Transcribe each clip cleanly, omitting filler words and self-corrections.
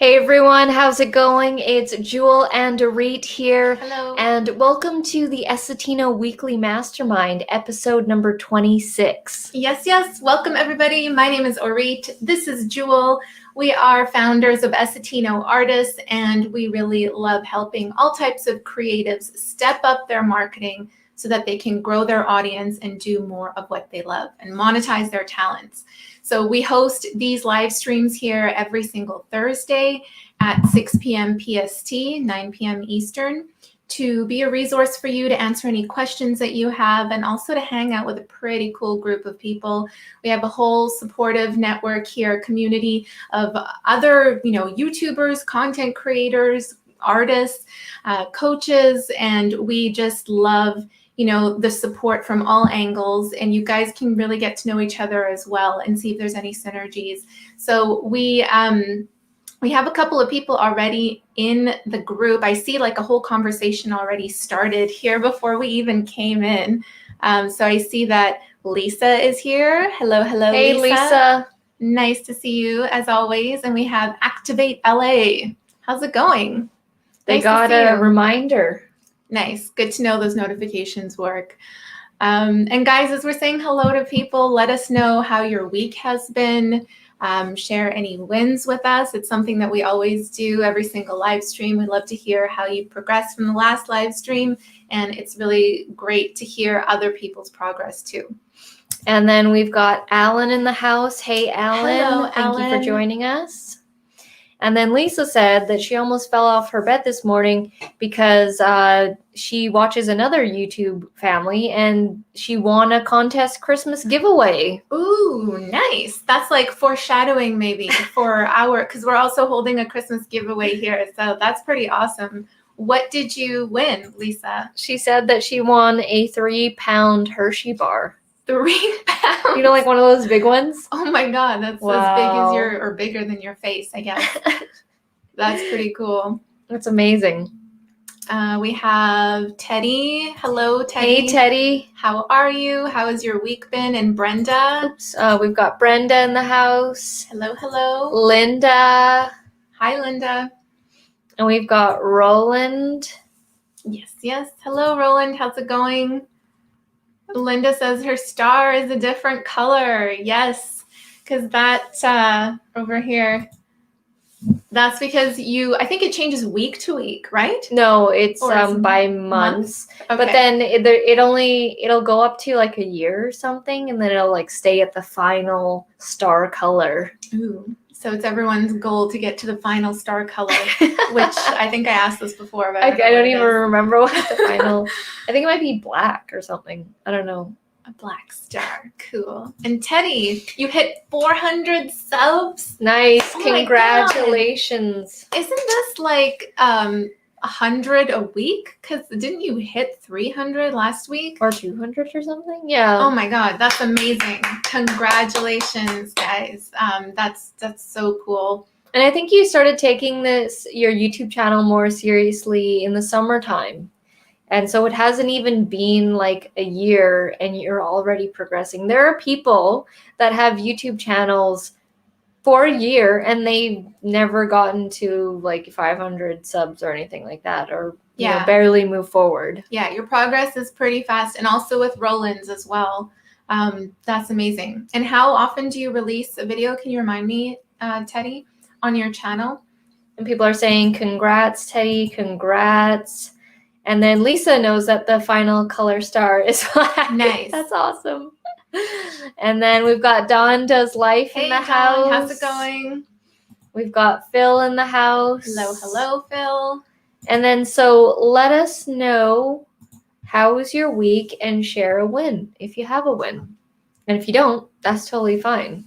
Hey everyone, how's it going? It's Jewel and Dorit here. Hello. And welcome to the Essetino Weekly Mastermind, episode number 26. Yes. Welcome, everybody. My name is Orit. This is Jewel. We are founders of Essetino Artists, and we really love helping all types of creatives step up their marketing so that they can grow their audience and do more of what they love and monetize their talents. So we host these live streams here every single Thursday at 6 p.m. PST, 9 p.m. Eastern, to be a resource for you to answer any questions that you have and also to hang out with a pretty cool group of people. We have a whole supportive network here, community of other, YouTubers, content creators, artists, coaches, and we just love the support from all angles, and you guys can really get to know each other as well and see if there's any synergies. So we have a couple of people already in the group. I see like a whole conversation already started here before we even came in. So I see that Lisa is here. Hello, Hey Lisa. Nice to see you as always. And we have Activate LA. How's it going? They got a reminder. Nice. Good to know those notifications work. And guys, as we're saying hello to people, let us know how your week has been. Share any wins with us. It's something that we always do every single live stream. We love to hear how you progressed from the last live stream, and it's really great to hear other people's progress too. And then we've got Alan in the house. Hey Alan. Hello, Thank you for joining us. And then Lisa said that she almost fell off her bed this morning because she watches another YouTube family and she won a contest Christmas giveaway. Ooh, nice. That's like foreshadowing maybe for because we're also holding a Christmas giveaway here. So that's pretty awesome. What did you win, Lisa? She said that she won a 3-pound Hershey bar. 3 pounds? You know, like one of those big ones? Oh my God, that's as big as or bigger than your face, I guess. That's pretty cool. That's amazing. We have Teddy. Hello, Teddy. Hey, Teddy. How are you? How has your week been? And Brenda. Oops. We've got Brenda in the house. Hello. Linda. Hi, Linda. And we've got Roland. Yes. Hello, Roland. How's it going? Linda says her star is a different color. Yes, because that over here, that's because I think it changes week to week, right? No, it's by months. Okay. But then it'll go up to like a year or something, and then it'll like stay at the final star color. Ooh. So it's everyone's goal to get to the final star color, which I think I asked this before, but I don't even remember what the final. I think it might be black or something. I don't know. A black star. Cool. And Teddy, you hit 400 subs. Nice. Oh, congratulations. Isn't this like 100 a week? Because didn't you hit 300 last week? Or 200 or something? Yeah. Oh my God, that's amazing. Congratulations, guys. That's so cool. And I think you started taking your YouTube channel more seriously in the summertime. And so it hasn't even been like a year and you're already progressing. There are people that have YouTube channels for a year and they've never gotten to like 500 subs or anything like that, or barely move forward. Yeah, your progress is pretty fast, and also with Roland's as well. That's amazing. And how often do you release a video? Can you remind me, Teddy, on your channel? And people are saying, congrats, Teddy, congrats. And then Lisa knows that the final color star is black. Nice. That's awesome. And then we've got Dawn Does Life in the house. How's it going? We've got Phil in the house. Hello, Phil. And then so let us know how was your week and share a win if you have a win. And if you don't, that's totally fine.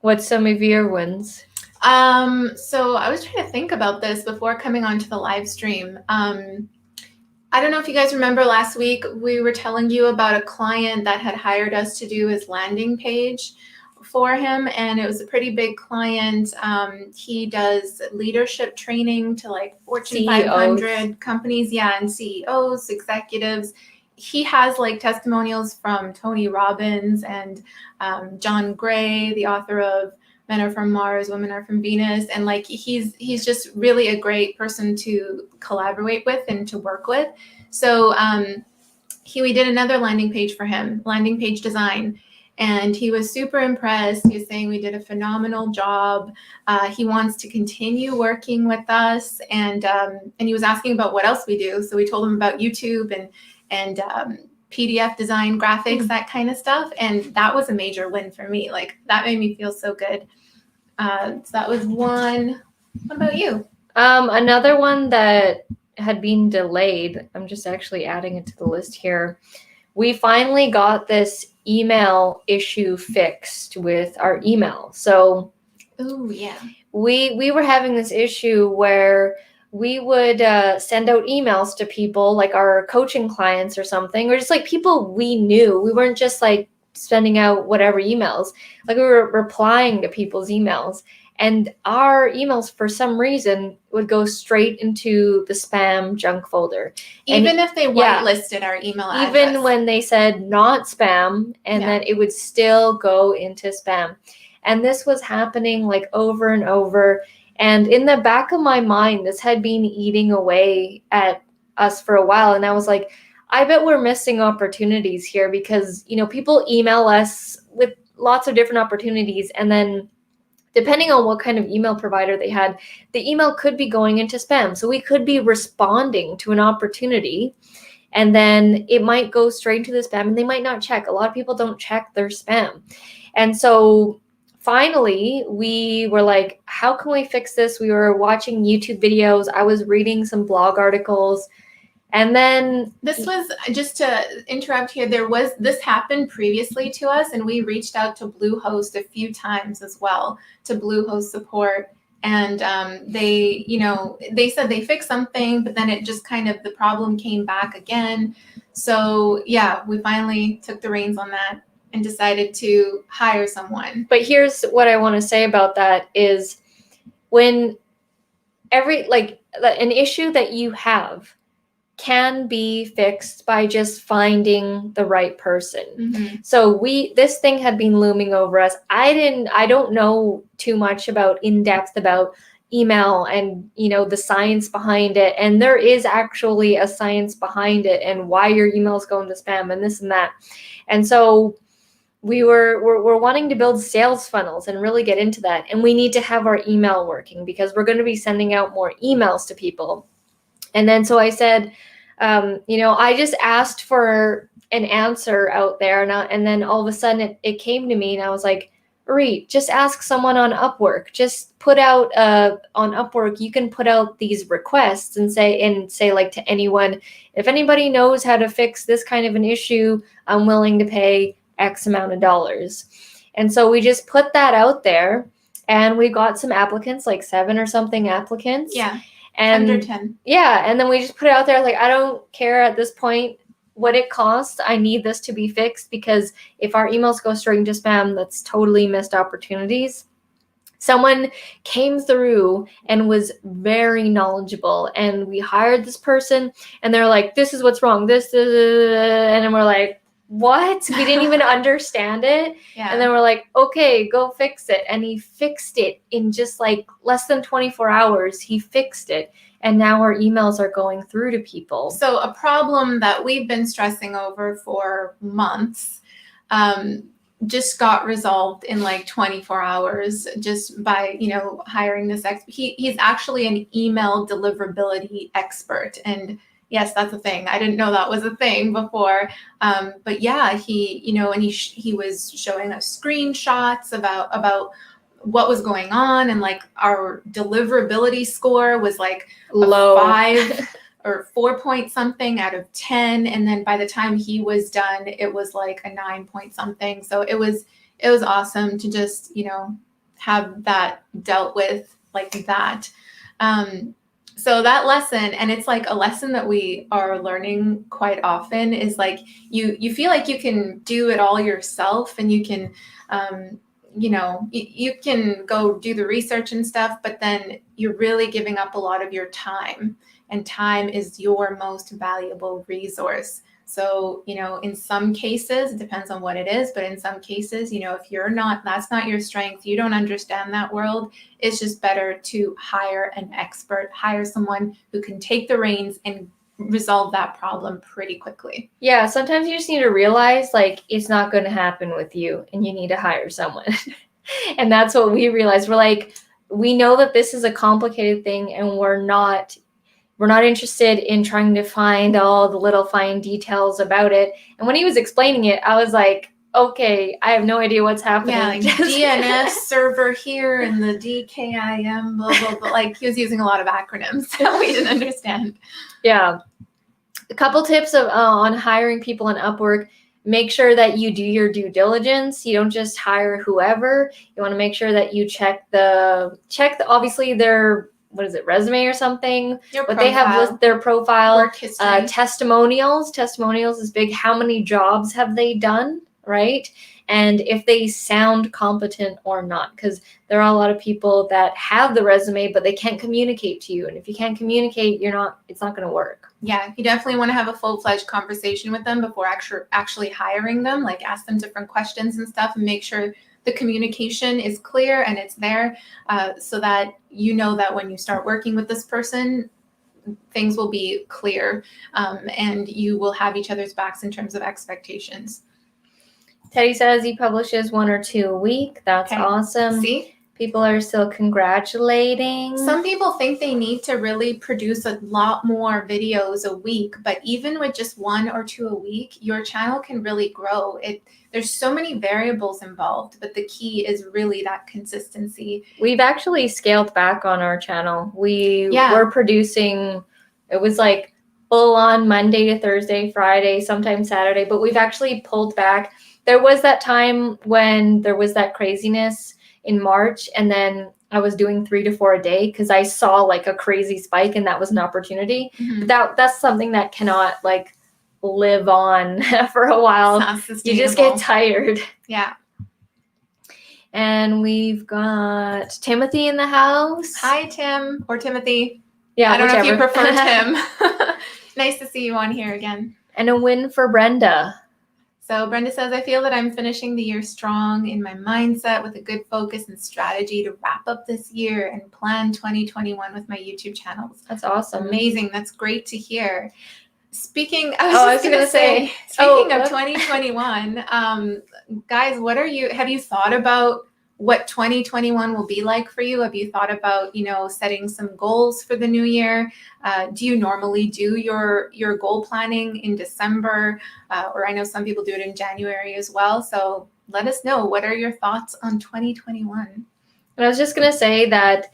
What's some of your wins? So I was trying to think about this before coming onto the live stream. I don't know if you guys remember last week, we were telling you about a client that had hired us to do his landing page for him. And it was a pretty big client. He does leadership training to like Fortune 500 companies. Yeah. And CEOs, executives. He has like testimonials from Tony Robbins and John Gray, the author of men are from Mars, women are from Venus. And like, he's just really a great person to collaborate with and to work with. So we did another landing page for him, landing page design. And he was super impressed. He was saying we did a phenomenal job. He wants to continue working with us. And he was asking about what else we do. So we told him about YouTube and PDF design, graphics, that kind of stuff. And that was a major win for me. Like, that made me feel so good. So that was one. What about you? Another one that had been delayed, I'm just actually adding it to the list here. We finally got this email issue fixed with our email. So we were having this issue where we would send out emails to people, like our coaching clients or something, or just like people we knew. We weren't just like sending out whatever emails. Like, we were replying to people's emails. And our emails, for some reason, would go straight into the spam junk folder. Even if they whitelisted our email address. Even when they said not spam, and then it would still go into spam. And this was happening like over and over. And in the back of my mind, this had been eating away at us for a while. And I was like, I bet we're missing opportunities here, because, people email us with lots of different opportunities. And then depending on what kind of email provider they had, the email could be going into spam. So we could be responding to an opportunity, and then it might go straight to the spam, and they might not check. A lot of people don't check their spam. And so finally, we were like, how can we fix this? We were watching YouTube videos. I was reading some blog articles. And then this was, just to interrupt here, this happened previously to us, and we reached out to Bluehost a few times as well, to Bluehost support. And they said they fixed something, but then it just kind of, the problem came back again. So we finally took the reins on that and decided to hire someone. But here's what I want to say about that is, when an issue that you have can be fixed by just finding the right person. Mm-hmm. So this thing had been looming over us. I don't know too much in depth about email and, the science behind it. And there is actually a science behind it, and why your emails go into spam and this and that. And so we're wanting to build sales funnels and really get into that. And we need to have our email working, because we're going to be sending out more emails to people. And then so I said, I just asked for an answer out there. And then all of a sudden it came to me, and I was like, Reed, just ask someone on Upwork. Just put out on Upwork, you can put out these requests and say like to anyone, if anybody knows how to fix this kind of an issue, I'm willing to pay X amount of dollars. And so we just put that out there, and we got some applicants, like 7 or something applicants. Yeah. And under 10. Yeah. And then we just put it out there, like, I don't care at this point what it costs. I need this to be fixed, because if our emails go straight into spam, that's totally missed opportunities. Someone came through and was very knowledgeable, and we hired this person, and they're like, this is what's wrong. And then we're like, what? We didn't even understand it. Yeah. And then we're like, okay, go fix it. And he fixed it in just like less than 24 hours. He fixed it. And now our emails are going through to people. So a problem that we've been stressing over for months just got resolved in like 24 hours just by, hiring this expert. He's actually an email deliverability expert. And yes, that's a thing. I didn't know that was a thing before. But yeah, he was showing us screenshots about what was going on, and like our deliverability score was like low, 5 or 4 point something out of 10. And then by the time he was done, it was like a 9 point something. So it was awesome to just, have that dealt with like that. So that lesson, and it's like a lesson that we are learning quite often, is like you feel like you can do it all yourself, and you can, you can go do the research and stuff, but then you're really giving up a lot of your time, and time is your most valuable resource. So, in some cases, it depends on what it is, but in some cases, if that's not your strength, you don't understand that world, it's just better to hire an expert, hire someone who can take the reins and resolve that problem pretty quickly. Yeah, sometimes you just need to realize like it's not going to happen with you and you need to hire someone. And that's what we realized. We're like, we know that this is a complicated thing and we're not interested in trying to find all the little fine details about it. And when he was explaining it, I was like, okay, I have no idea what's happening. Yeah, like DNS server here and the DKIM, blah, blah, blah. Like he was using a lot of acronyms that we didn't understand. Yeah. A couple tips on hiring people on Upwork. Make sure that you do your due diligence. You don't just hire whoever. You want to make sure that you check the obviously their resume or something. They have their profile, work history. Testimonials. Testimonials is big. How many jobs have they done, right? And if they sound competent or not, because there are a lot of people that have the resume, but they can't communicate to you. And if you can't communicate, it's not going to work. Yeah, you definitely want to have a full-fledged conversation with them before actually hiring them. Like ask them different questions and stuff and make sure the communication is clear and it's there so that that when you start working with this person, things will be clear and you will have each other's backs in terms of expectations. Teddy says he publishes 1 or 2 a week. That's awesome. See? People are still congratulating. Some people think they need to really produce a lot more videos a week, but even with just 1 or 2 a week, your channel can really grow. There's so many variables involved, but the key is really that consistency. We've actually scaled back on our channel. We were producing, it was like full on Monday to Thursday, Friday, sometimes Saturday, but we've actually pulled back. There was that time when there was that craziness in March, and then I was doing 3 to 4 a day because I saw like a crazy spike and that was an opportunity. Mm-hmm. But that's something that cannot like live on for a while. You just get tired. Yeah. And we've got Timothy in the house. Hi, Tim, or Timothy. Yeah, I don't whichever. know if you prefer Tim. Nice to see you on here again. And a win for Brenda. So Brenda says, I feel that I'm finishing the year strong in my mindset with a good focus and strategy to wrap up this year and plan 2021 with my YouTube channels. That's awesome. Amazing. That's great to hear. Speaking of 2021, guys, have you thought about what 2021 will be like for you? Have you thought about, setting some goals for the new year? Do you normally do your goal planning in December? Or I know some people do it in January as well. So let us know. What are your thoughts on 2021? And I was just going to say that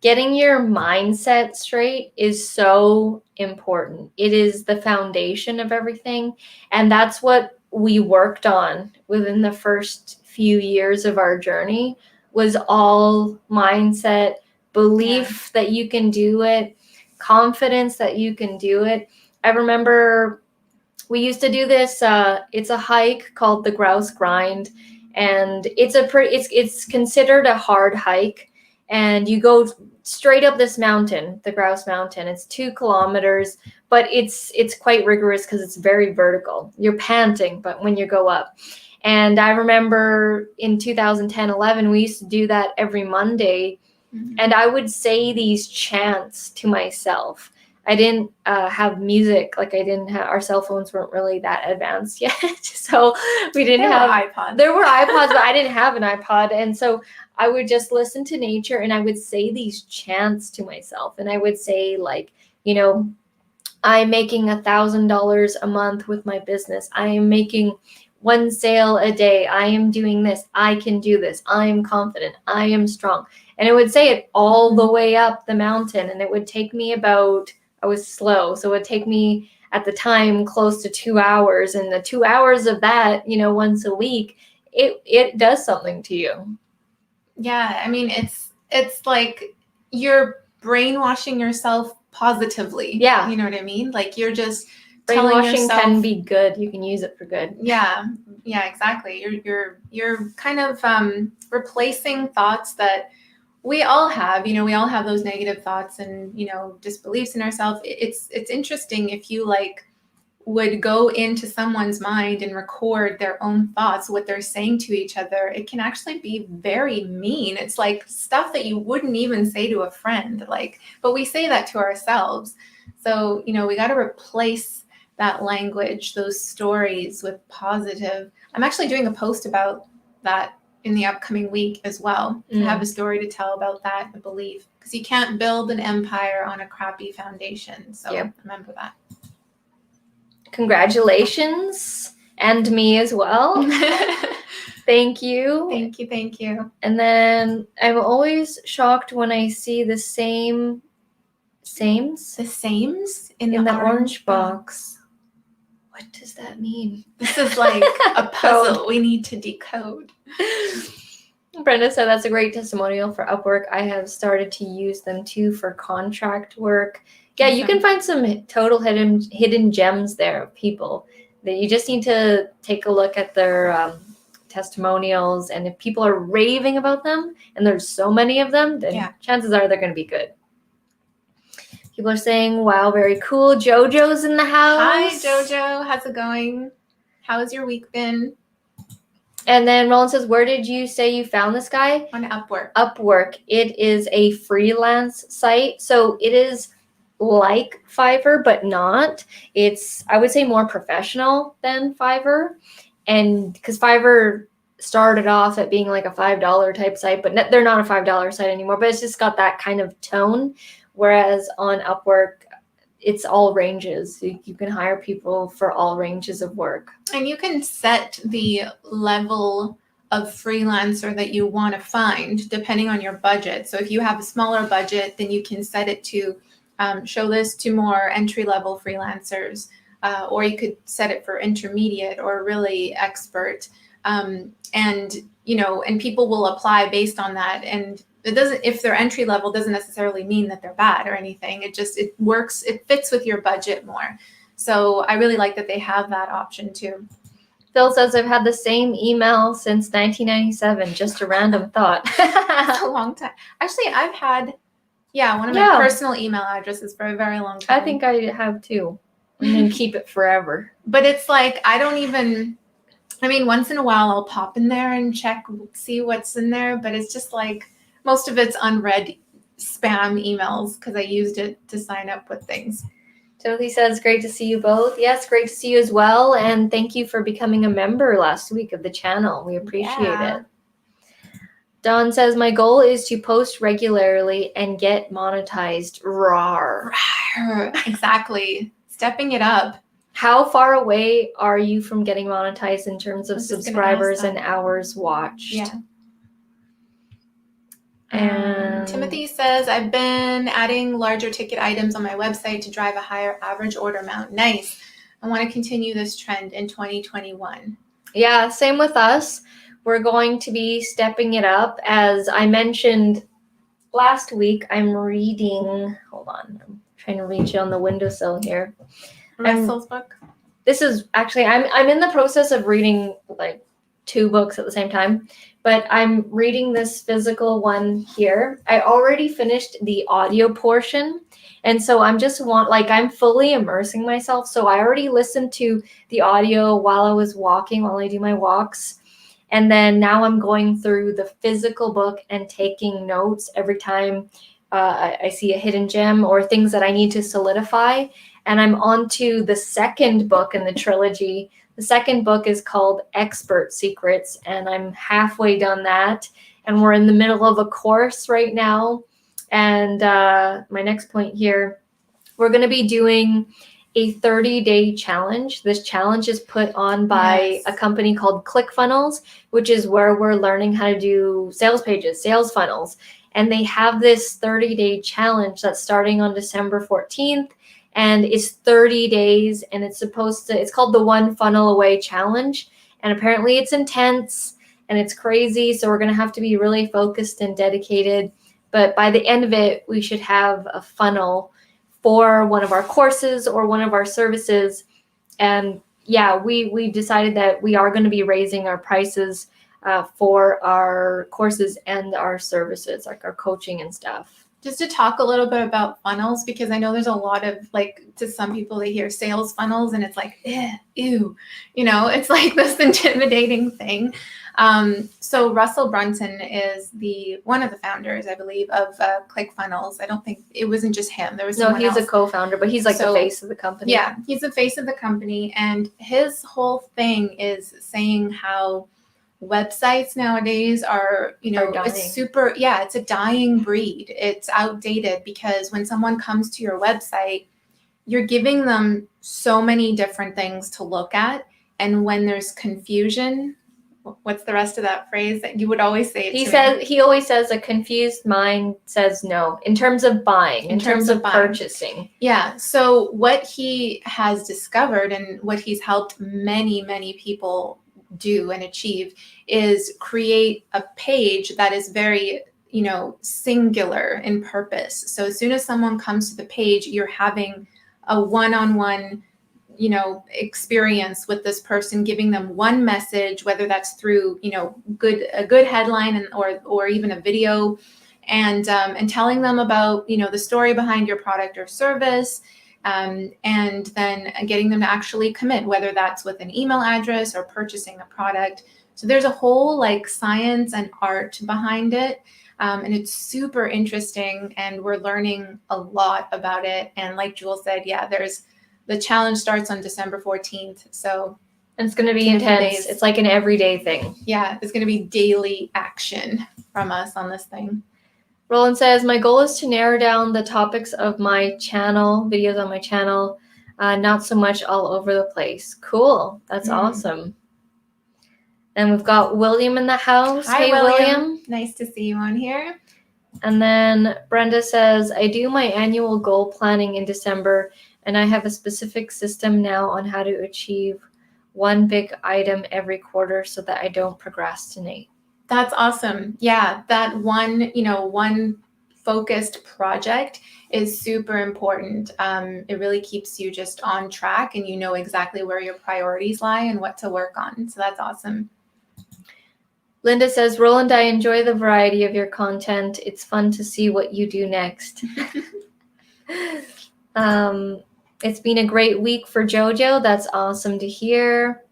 getting your mindset straight is so important. It is the foundation of everything. And that's what we worked on within the first few years of our journey, was all mindset, belief that you can do it, confidence that you can do it. I remember we used to do this. It's a hike called the Grouse Grind, and it's considered a hard hike. And you go straight up this mountain, the Grouse Mountain. It's 2 kilometers, but it's quite rigorous because it's very vertical. You're panting, but when you go up. And I remember in 2010-11, we used to do that every Monday. Mm-hmm. And I would say these chants to myself. I didn't have music. Like our cell phones weren't really that advanced yet. So we didn't have iPods. There were iPods, but I didn't have an iPod. And so I would just listen to nature and I would say these chants to myself. And I would say like, I'm making $1,000 a month with my business. I am making 1 sale a day. I am doing this. I can do this. I am confident. I am strong. And it would say it all the way up the mountain. And it would take me I was slow. So it would take me at the time close to 2 hours. And the 2 hours of that, once a week, it does something to you. Yeah. I mean, it's like you're brainwashing yourself positively. Yeah. You know what I mean? Like you're just brainwashing can be good. You can use it for good. Yeah, exactly. You're kind of replacing thoughts that we all have. We all have those negative thoughts and disbeliefs in ourselves. It's interesting if you would go into someone's mind and record their own thoughts, what they're saying to each other, it can actually be very mean. It's like stuff that you wouldn't even say to a friend, like, but we say that to ourselves. So, we got to replace that language, those stories, with positive. I'm actually doing a post about that in the upcoming week as well. I have a story to tell about that, I believe, because you can't build an empire on a crappy foundation. So remember that. Congratulations, and me as well. Thank you. Thank you. And then I'm always shocked when I see the sames in the orange box. What does that mean? This is like a puzzle we need to decode. Brenda said that's a great testimonial for Upwork. I have started to use them too for contract work. Yeah, you can find some total hidden gems there of people that you just need to take a look at their testimonials. And if people are raving about them, and there's so many of them, then chances are they're going to be good. People are saying, wow, very cool. JoJo's in the house. Hi, JoJo. How's it going? How's your week been? And then Roland says, where did you say you found this guy? On Upwork. Upwork. It is a freelance site. So it is like Fiverr, but not. It's, I would say, more professional than Fiverr. And because Fiverr started off at being like a $5 type site, but they're not a $5 site anymore, but it's just got that kind of tone. Whereas on Upwork, it's all ranges. You can hire people for all ranges of work. And you can set the level of freelancer that you want to find depending on your budget. So if you have a smaller budget, then you can set it to show this to more entry-level freelancers, or you could set it for intermediate or really expert. And people will apply based on that. And it doesn't, if they're entry level, doesn't necessarily mean that they're bad or anything. It works, it fits with your budget more. So I really like that they have that option too. Phil says, I've had the same email since 1997. Just a random thought. That's a long time. Actually, I've had, one of my personal email addresses for a very long time. I think I have too. And then keep it forever. But it's like, once in a while I'll pop in there and check, see what's in there. But it's just like, most of it's unread spam emails because I used it to sign up with things. Timothy says, great to see you both. Yes, great to see you as well. And thank you for becoming a member last week of the channel. We appreciate it. Dawn says, my goal is to post regularly and get monetized. Rawr. Exactly. Stepping it up. How far away are you from getting monetized in terms of subscribers and hours watched? Yeah. And Timothy says, I've been adding larger ticket items on my website to drive a higher average order amount. Nice. I want to continue this trend in 2021. Yeah, same with us. We're going to be stepping it up. As I mentioned last week, I'm reading, hold on, I'm trying to reach you on the windowsill here. Russell's book? This is actually, I'm in the process of reading like 2 books at the same time, but I'm reading this physical one here. I already finished the audio portion. And so I'm fully immersing myself. So I already listened to the audio while I was walking, while I do my walks. And then now I'm going through the physical book and taking notes every time I see a hidden gem or things that I need to solidify. And I'm on to the second book in the trilogy. The second book is called Expert Secrets, and I'm halfway done that. And we're in the middle of a course right now. And my next point here, we're going to be doing a 30-day challenge. This challenge is put on by a company called ClickFunnels, which is where we're learning how to do sales pages, sales funnels. And they have this 30-day challenge that's starting on December 14th. And it's 30 days, and it's called the One Funnel Away Challenge. And apparently it's intense and it's crazy. So we're going to have to be really focused and dedicated. But by the end of it, we should have a funnel for one of our courses or one of our services. And we decided that we are going to be raising our prices for our courses and our services, like our coaching and stuff. just to talk a little bit about funnels, because I know there's a lot of, like, to some people, they hear sales funnels and it's like, ew, it's like this intimidating thing. So Russell Brunson is one of the founders, I believe, of ClickFunnels. I don't think it wasn't just him. There was someone else. A co-founder, but he's like the face of the company. Yeah, he's the face of the company, and his whole thing is saying how websites nowadays are, it's a dying breed. It's outdated, because when someone comes to your website, you're giving them so many different things to look at. And when there's confusion, what's the rest of that phrase that you would always say? He always says a confused mind says no, in terms of buying, in terms of purchasing. Yeah. So what he has discovered, and what he's helped many, many people do and achieve, is create a page that is very, singular in purpose. So as soon as someone comes to the page, you're having a one-on-one, experience with this person, giving them one message, whether that's through, a good headline or even a video, and telling them about, the story behind your product or service. And then getting them to actually commit, whether that's with an email address or purchasing a product. So there's a whole like science and art behind it. And it's super interesting, and we're learning a lot about it. And like Jewel said, the challenge starts on December 14th. So and it's going to be intense. It's like an everyday thing. Yeah, it's going to be daily action from us on this thing. Roland says, my goal is to narrow down the topics of my channel, videos on my channel, not so much all over the place. Cool. That's awesome. And we've got William in the house. Hi, hey, William. Nice to see you on here. And then Brenda says, I do my annual goal planning in December, and I have a specific system now on how to achieve one big item every quarter so that I don't procrastinate. That's awesome. Yeah, that one focused project is super important. It really keeps you just on track, and you know exactly where your priorities lie and what to work on. So that's awesome. Linda says, Roland, I enjoy the variety of your content. It's fun to see what you do next. It's been a great week for JoJo. That's awesome to hear.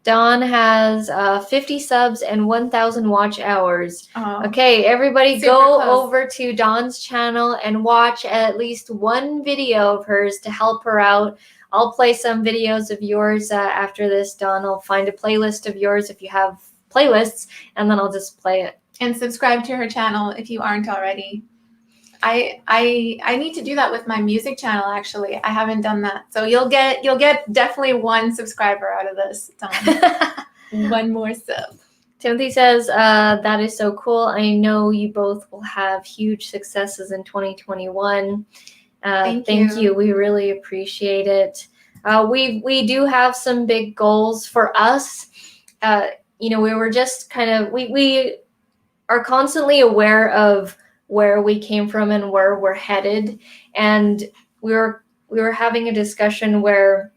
Dawn has 50 subs and 1,000 watch hours. Oh, okay, everybody go over to Dawn's channel and watch at least one video of hers to help her out. I'll play some videos of yours after this, Dawn. I'll find a playlist of yours if you have playlists, and then I'll just play it. And subscribe to her channel if you aren't already. I need to do that with my music channel, actually. I haven't done that. So you'll get definitely one subscriber out of this, Dawn. One more sub. Timothy says, that is so cool. I know you both will have huge successes in 2021. Thank you. We really appreciate it. We do have some big goals for us. We were just kind of, we are constantly aware of where we came from and where we're headed. And we were having a discussion where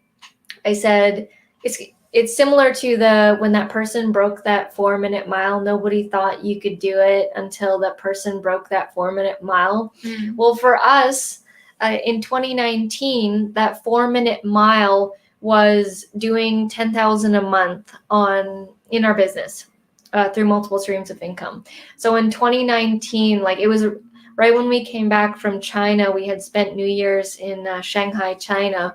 I said, it's similar to when that person broke that 4-minute mile. Nobody thought you could do it until that person broke that 4-minute mile. Mm. Well, for us, in 2019, that 4-minute mile was doing $10,000 a month in our business. Through multiple streams of income. So in 2019, it was right when we came back from China. We had spent New Year's in Shanghai, China.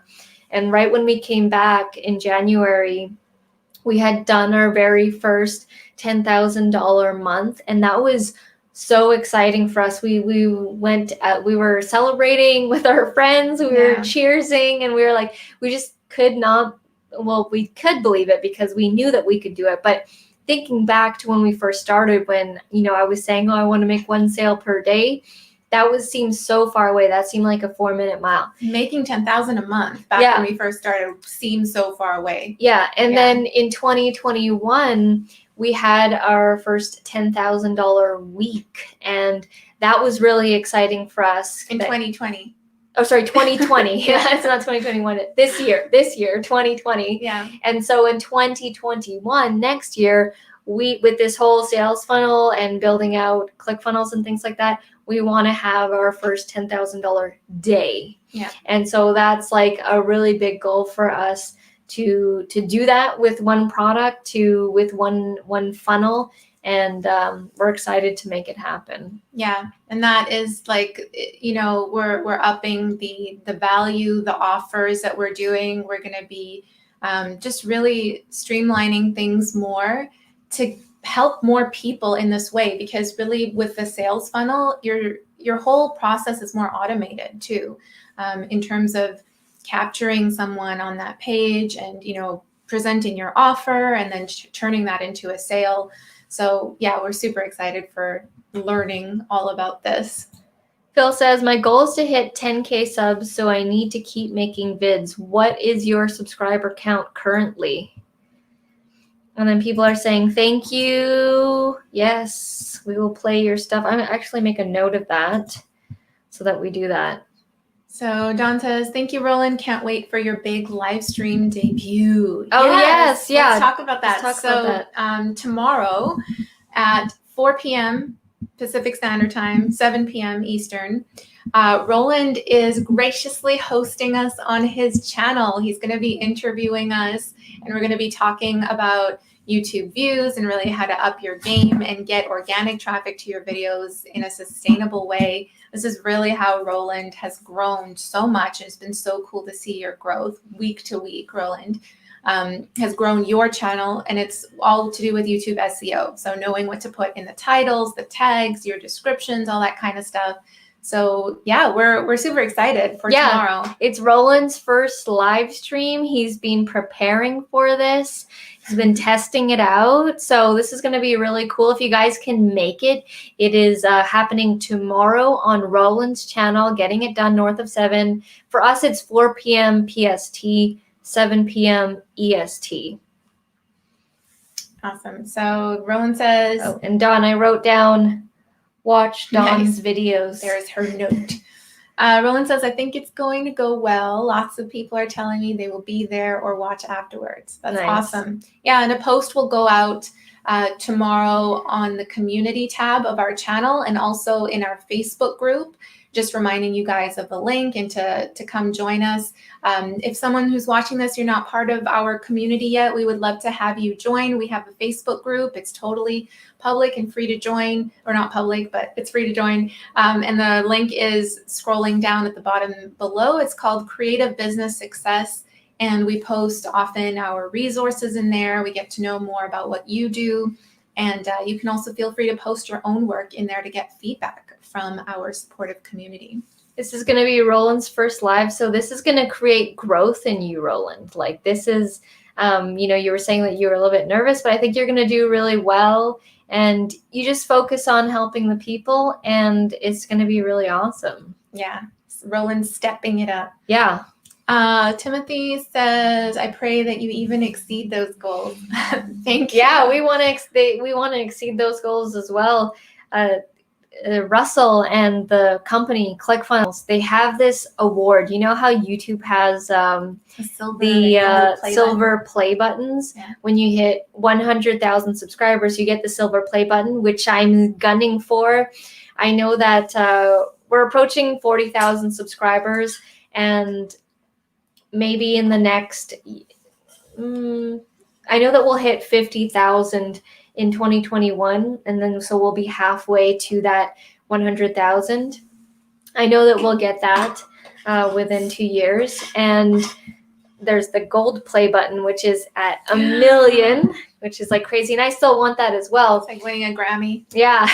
And right when we came back in January, we had done our very first $10,000 month. And that was so exciting for us. We were celebrating with our friends. We were cheersing, and we were like, we just could not, we could believe it because we knew that we could do it. But thinking back to when we first started, when, I was saying, I want to make one sale per day, that seemed so far away. That seemed like a 4-minute mile. Making $10,000 a month back when we first started seemed so far away. Yeah. And then in 2021, we had our first $10,000 week. And that was really exciting for us. In 2020. Oh, sorry, 2020. It's not 2021. This year, 2020. Yeah. And so in 2021, next year, with this whole sales funnel and building out ClickFunnels and things like that, we want to have our first $10,000 day. Yeah. And so that's like a really big goal for us to do that with one product, with one funnel. And we're excited to make it happen. Yeah, and that is like, you know, we're upping the value, the offers that we're doing. We're going to be just really streamlining things more to help more people in this way, because really with the sales funnel, your whole process is more automated too, in terms of capturing someone on that page and, you know, presenting your offer and then turning that into a sale. So yeah, we're super excited for learning all about this. Phil says, my goal is to hit 10K subs, so I need to keep making vids. What is your subscriber count currently? And then people are saying, thank you. Yes, we will play your stuff. I'm going to actually make a note of that so that we do that. So Don says, thank you, Roland. Can't wait for your big live stream debut. Oh, yes. Yeah. Let's talk about that. Let's talk about that. Tomorrow at 4 p.m. Pacific Standard Time, 7 p.m. Eastern, Roland is graciously hosting us on his channel. He's going to be interviewing us, and we're going to be talking about YouTube views and really how to up your game and get organic traffic to your videos in a sustainable way. This is really how Roland has grown so much. It's been so cool to see your growth week to week. Roland has grown your channel, and it's all to do with YouTube SEO. So knowing what to put in the titles, the tags, your descriptions, all that kind of stuff. So yeah, we're super excited for tomorrow. It's Roland's first live stream. He's been preparing for this. He's been testing it out. So this is going to be really cool. If you guys can make it, it is happening tomorrow on Roland's channel, Getting It Done North of 7. For us, it's 4 p.m. PST, 7 p.m. EST. Awesome. So Roland says... Oh, and Dawn, I wrote down, watch Dawn's videos. There's her note. Roland says, I think it's going to go well. Lots of people are telling me they will be there or watch afterwards. That's awesome. Yeah, and a post will go out tomorrow on the community tab of our channel and also in our Facebook group, just reminding you guys of the link and to come join us. If someone who's watching this, you're not part of our community yet, we would love to have you join. We have a Facebook group. It's totally public and free to join, or not public, but it's free to join. And the link is scrolling down at the bottom below. It's called Creative Business Success. And we post often our resources in there. We get to know more about what you do. And you can also feel free to post your own work in there to get feedback from our supportive community. This is going to be Roland's first live. So this is going to create growth in you, Roland. Like this is, you were saying that you were a little bit nervous, but I think you're going to do really well. And you just focus on helping the people, and it's going to be really awesome. Yeah. Roland's stepping it up. Yeah. Timothy says, I pray that you even exceed those goals. Thank you. Yeah, we want to exceed those goals as well. Russell and the company ClickFunnels, they have this award. You know how YouTube has the silver play buttons? Yeah. When you hit 100,000 subscribers, you get the silver play button, which I'm gunning for. I know that we're approaching 40,000 subscribers, and maybe in the next, I know that we'll hit 50,000 in 2021, and then so we'll be halfway to that 100,000. I know that we'll get that within 2 years, and there's the gold play button, which is at 1 million, which is like crazy, and I still want that as well. It's like winning a Grammy. Yeah.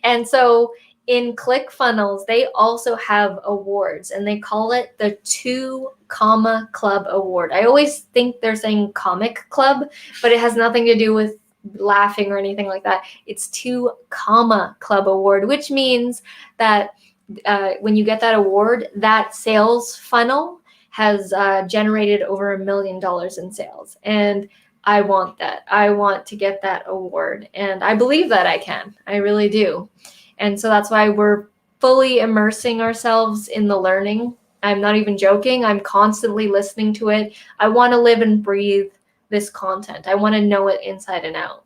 And so in ClickFunnels, they also have awards, and they call it the 2 Comma Club Award. I always think they're saying Comic Club, but it has nothing to do with laughing or anything like that. It's 2 Comma Club Award, which means that when you get that award, that sales funnel has generated over $1 million in sales. And I want that. I want to get that award. And I believe that I can. I really do. And so that's why we're fully immersing ourselves in the learning. I'm not even joking. I'm constantly listening to it. I want to live and breathe this content. I want to know it inside and out.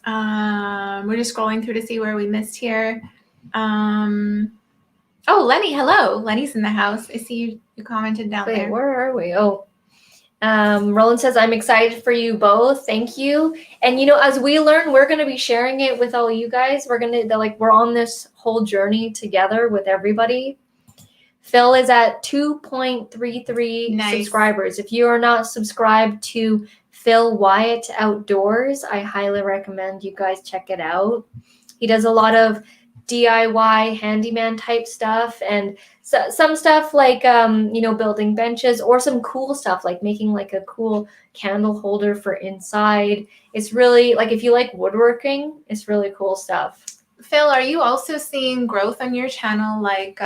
We're just scrolling through to see where we missed here. Oh, Lenny, hello. Lenny's in the house. I see you commented down there. Where are we? Oh, Roland says, I'm excited for you both. Thank you. And, as we learn, we're going to be sharing it with all you guys. We're on this whole journey together with everybody. Phil is at 2.33 subscribers. If you are not subscribed to Phil Wyatt Outdoors, I highly recommend you guys check it out. He does a lot of DIY handyman type stuff, and some stuff like building benches, or some cool stuff like making like a cool candle holder for inside. It's really like, if you like woodworking, it's really cool stuff. Phil, are you also seeing growth on your channel like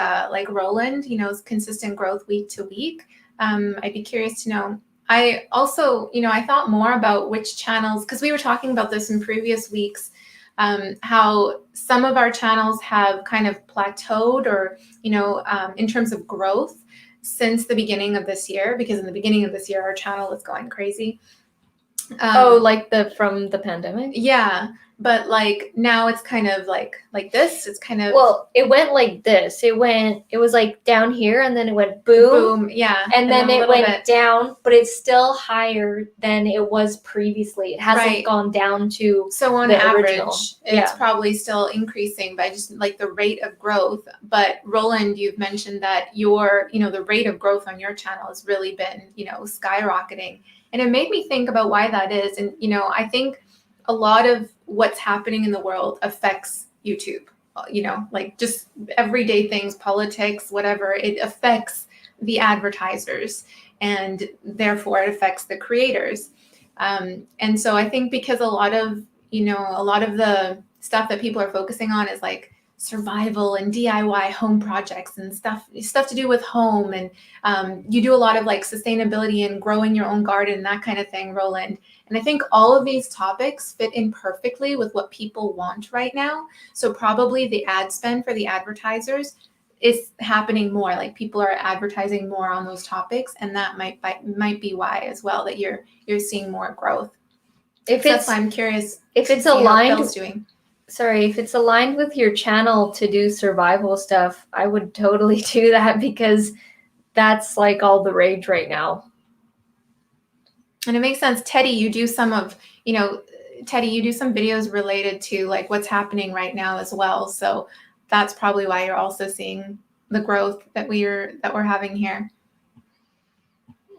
Roland, consistent growth week to week? I'd be curious to know. I also, I thought more about which channels, because we were talking about this in previous weeks, how some of our channels have kind of plateaued or, in terms of growth since the beginning of this year, because in the beginning of this year, our channel was going crazy. From the pandemic? Yeah. But like now it's kind of like this. It's kind of, well, it went like this. It was like down here, and then it went boom. Yeah. And then it went down, but it's still higher than it was previously. It hasn't gone down to so on the average, original. It's probably still increasing by just like the rate of growth. But Roland, you've mentioned that the rate of growth on your channel has really been, skyrocketing. And it made me think about why that is. And, I think a lot of what's happening in the world affects YouTube, like just everyday things, politics, whatever. It affects the advertisers, and therefore it affects the creators. And so I think because a lot of the stuff that people are focusing on is like survival and DIY home projects and stuff to do with home. And you do a lot of like sustainability and growing your own garden, that kind of thing, Roland. And I think all of these topics fit in perfectly with what people want right now. So probably the ad spend for the advertisers is happening more. Like people are advertising more on those topics, and that might be why as well that you're seeing more growth. That's why I'm curious if it's aligned with your channel to do survival stuff. I would totally do that, because that's like all the rage right now. And it makes sense. Teddy, you do some videos related to like what's happening right now as well. So that's probably why you're also seeing the growth that we're having here.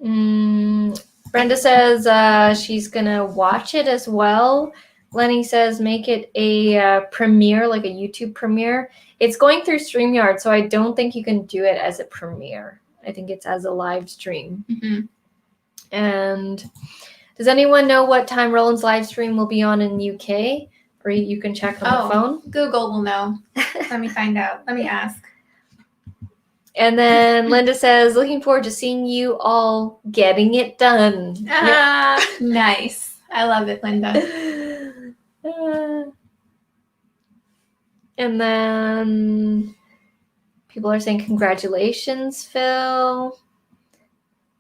Brenda says she's gonna watch it as well. Lenny says make it a premiere, like a YouTube premiere. It's going through StreamYard, so I don't think you can do it as a premiere. I think it's as a live stream. Mm-hmm. And does anyone know what time Roland's live stream will be on in UK? Or you can check on the phone? Google will know. Let me find out. Let me ask. And then Linda says, looking forward to seeing you all getting it done. Nice. I love it, Linda. And then people are saying, congratulations, Phil.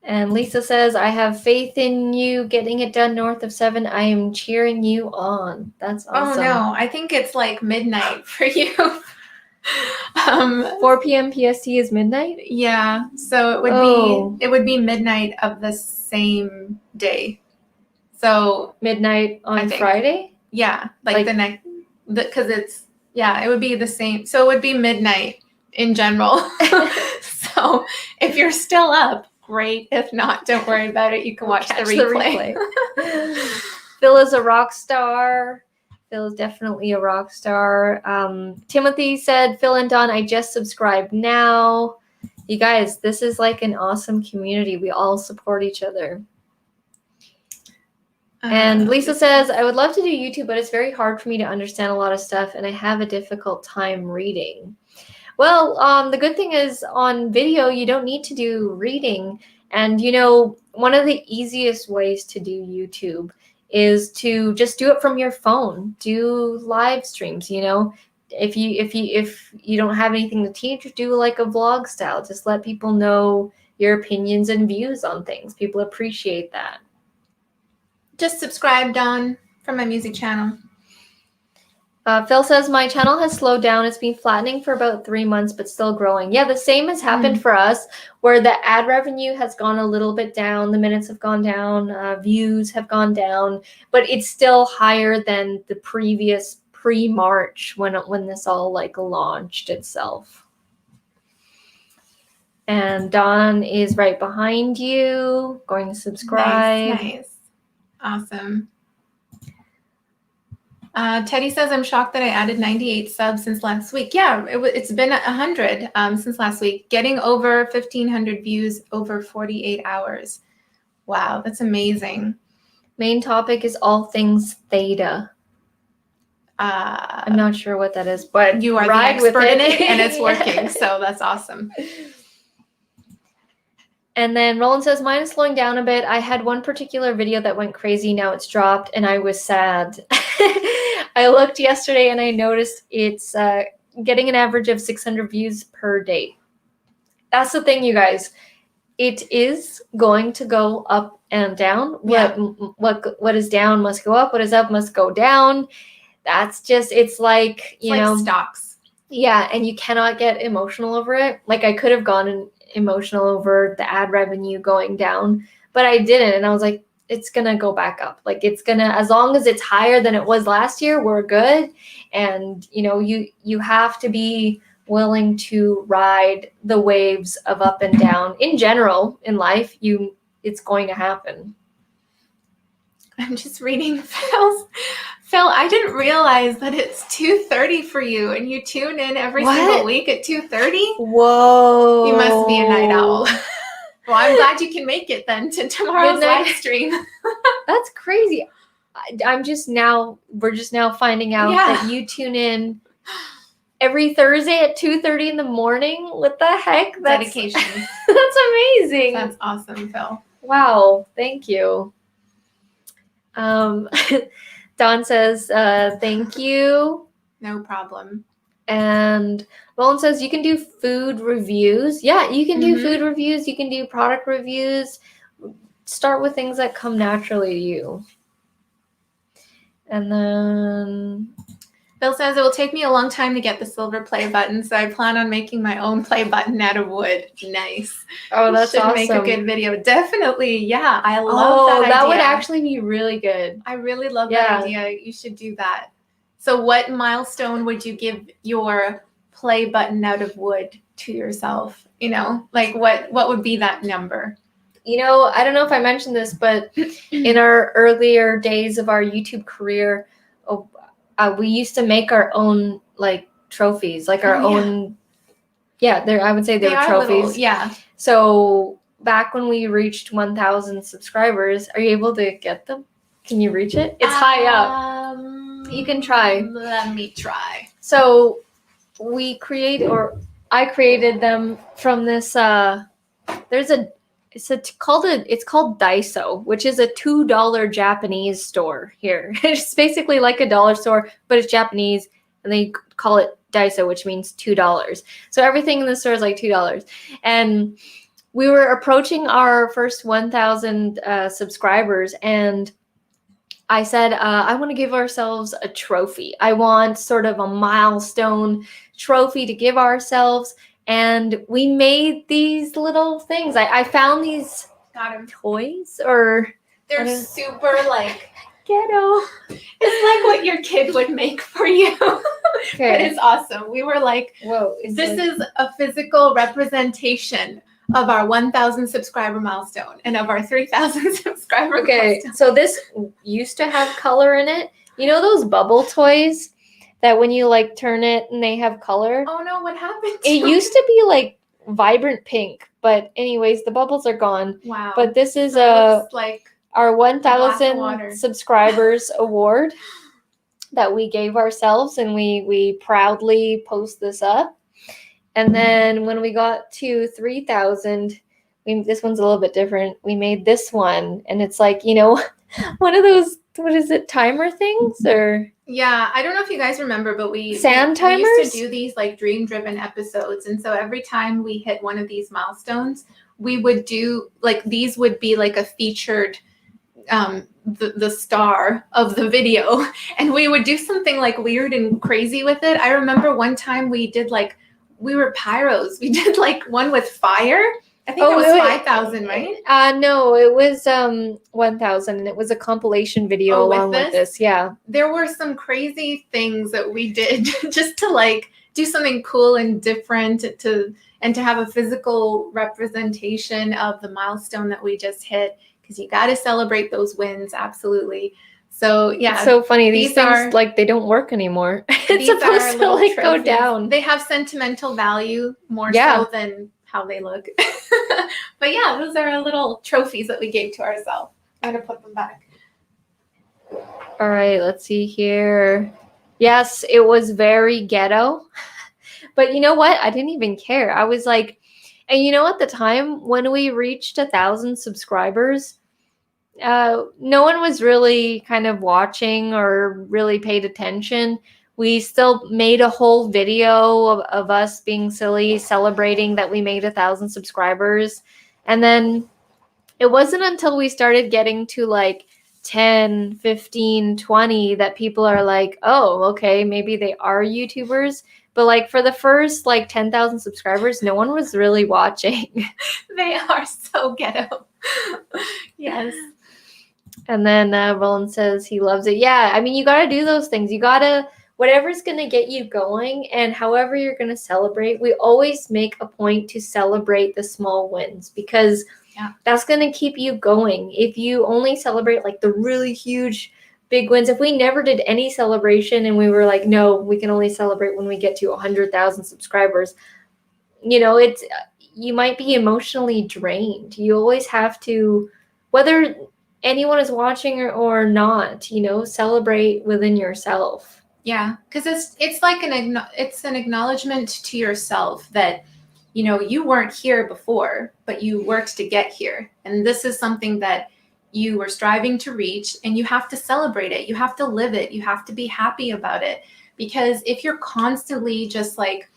And Lisa says, I have faith in you getting it done north of 7. I am cheering you on. That's awesome. Oh, no. I think it's like midnight for you. 4 p.m. PST is midnight? Yeah. So it would be midnight of the same day. So midnight on Friday? Yeah. Like the next, because it would be the same. So it would be midnight in general. So if you're still up, great. If not, don't worry about it. You can watch the replay. Phil is a rock star. Phil is definitely a rock star. Timothy said, Phil and Don, I just subscribed now. You guys, this is like an awesome community. We all support each other. And Lisa says, I would love to do YouTube, but it's very hard for me to understand a lot of stuff, and I have a difficult time reading. Well, the good thing is on video, you don't need to do reading. And, one of the easiest ways to do YouTube is to just do it from your phone. Do live streams, If you don't have anything to teach, do like a vlog style. Just let people know your opinions and views on things. People appreciate that. Just subscribe, Dawn, from my music channel. Phil says, my channel has slowed down. It's been flattening for about 3 months, but still growing. Yeah, the same has happened for us, where the ad revenue has gone a little bit down. The minutes have gone down. Views have gone down, but it's still higher than the previous pre-March when this all like launched itself. And Dawn is right behind you, going to subscribe. Nice. Awesome. Teddy says, I'm shocked that I added 98 subs since last week. Yeah, it's been 100 since last week. Getting over 1,500 views over 48 hours. Wow, that's amazing. Main topic is all things theta. I'm not sure what that is, but you are the expert in it, and it's working, so that's awesome. And then Roland says, mine is slowing down a bit. I had one particular video that went crazy. Now it's dropped, and I was sad. I looked yesterday, and I noticed it's getting an average of 600 views per day. That's the thing, you guys. It is going to go up and down. Yeah. What is down must go up. What is up must go down. That's just, it's like, you know, stocks. Yeah, and you cannot get emotional over it. Like, I could have gone emotional over the ad revenue going down, but I didn't. And I was like, it's going to go back up. Like, it's going to, as long as it's higher than it was last year, we're good. And, you know, you have to be willing to ride the waves of up and down. In general, in life, it's going to happen. I'm just reading Phil, I didn't realize that it's 2:30 for you, and you tune in every single week at 2:30. Whoa! You must be a night owl. Well, I'm glad you can make it then to tomorrow's live stream. That's crazy. We're just now finding out that you tune in every Thursday at 2:30 in the morning. What the heck? That's dedication. That's amazing. That's awesome, Phil. Wow, thank you. Don says, thank you. No problem. And Roland says, you can do food reviews. Yeah, you can do food reviews. You can do product reviews. Start with things that come naturally to you. And then Bill says, it will take me a long time to get the silver play button, so I plan on making my own play button out of wood. Nice. Oh, that's awesome. Make a good video. Definitely. Yeah, I love that idea. That would actually be really good. I really love that idea. You should do that. So what milestone would you give your play button out of wood to yourself? You know, like what would be that number? You know, I don't know if I mentioned this, but in our earlier days of our YouTube career, we used to make our own like trophies, like our own. Yeah, I would say they were trophies. Little, So back when we reached 1,000 subscribers, are you able to get them? Can you reach it? It's high up. You can try. Let me try. So I created them from this. It's called Daiso, which is a $2 Japanese store here. It's basically like a dollar store, but it's Japanese, and they call it Daiso, which means $2. So everything in the store is like $2. And we were approaching our first 1,000 subscribers, and I said, I want to give ourselves a trophy. I want sort of a milestone trophy to give ourselves. And we made these little things. I found these toys, or they're super like ghetto. It's like what your kid would make for you. But it's awesome. We were like, whoa, this is a physical representation of our 1,000 subscriber milestone and of our 3,000 subscriber milestone. So this used to have color in it. You know those bubble toys that when you like turn it and they have color? Oh no, what happened? It used to be like vibrant pink, but anyways, the bubbles are gone. Wow. But this is like our 1,000 subscribers award that we gave ourselves, and we proudly post this up. And then when we got to 3,000, this one's a little bit different. We made this one, and it's like, you know, one of those, what is it, timer things, or? Yeah, I don't know if you guys remember, but we used to do these like dream-driven episodes, and so every time we hit one of these milestones, we would do like, these would be like a featured the star of the video, and we would do something like weird and crazy with it. I remember one time we were pyros. We did like one with fire. I think it was 5,000, right? No, it was 1,000, and it was a compilation video along with this. Yeah. There were some crazy things that we did just to like do something cool and different and to have a physical representation of the milestone that we just hit, because you got to celebrate those wins. Absolutely. So yeah, it's so funny. These things like they don't work anymore. It's supposed to like go down. They have sentimental value more so than how they look. But yeah, those are our little trophies that we gave to ourselves. I'm gonna put them back. All right, let's see here. Yes, it was very ghetto. But you know what? I didn't even care. I was like, and you know, at the time when we reached 1,000 subscribers, no one was really kind of watching or really paid attention. We still made a whole video of us being silly, celebrating that we made 1,000 subscribers. And then it wasn't until we started getting to like 10, 15, 20 that people are like, oh, okay, maybe they are YouTubers. But like for the first like 10,000 subscribers, no one was really watching. They are so ghetto. Yes. And then Roland says he loves it. Yeah, I mean, you got to do those things. You got to, whatever's going to get you going and however you're going to celebrate, we always make a point to celebrate the small wins, because that's going to keep you going. If you only celebrate like the really huge, big wins, if we never did any celebration and we were like, no, we can only celebrate when we get to 100,000 subscribers, you know, you might be emotionally drained. You always have to, whether anyone is watching or not, you know, celebrate within yourself. Yeah, because it's like an acknowledgement to yourself that, you know, you weren't here before, but you worked to get here. And this is something that you were striving to reach, and you have to celebrate it. You have to live it. You have to be happy about it. Because if you're constantly just like,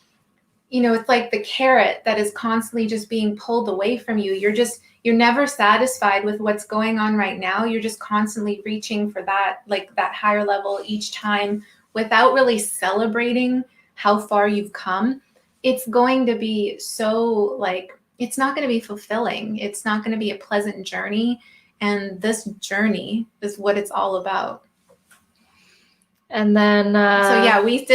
you know, it's like the carrot that is constantly just being pulled away from you. You're never satisfied with what's going on right now. You're just constantly reaching for that, like that higher level each time without really celebrating how far you've come. It's going to be so like, it's not going to be fulfilling. It's not going to be a pleasant journey. And this journey is what it's all about. And then so yeah, we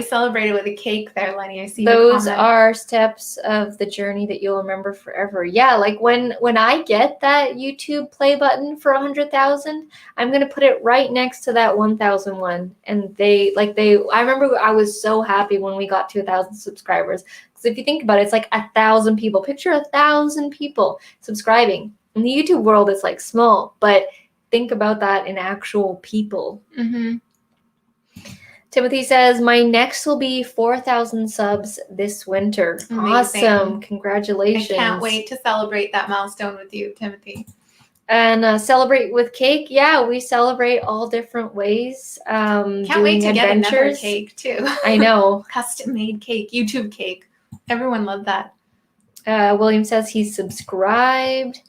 celebrated with a cake there, Lenny. I see those are steps of the journey that you'll remember forever. Yeah, like when I get that YouTube play button for 100,000, I'm gonna put it right next to that 1,000 one. And I remember I was so happy when we got to 1,000 subscribers. Because if you think about it, it's like 1,000 people. Picture 1,000 people subscribing. In the YouTube world, it's like small, but think about that in actual people. Mm-hmm. Timothy says, my next will be 4,000 subs this winter. Amazing. Awesome. Congratulations. I can't wait to celebrate that milestone with you, Timothy. And celebrate with cake. Yeah, we celebrate all different ways. Can't wait to get another cake, too. I know. Custom-made cake, YouTube cake. Everyone loved that. William says he's subscribed.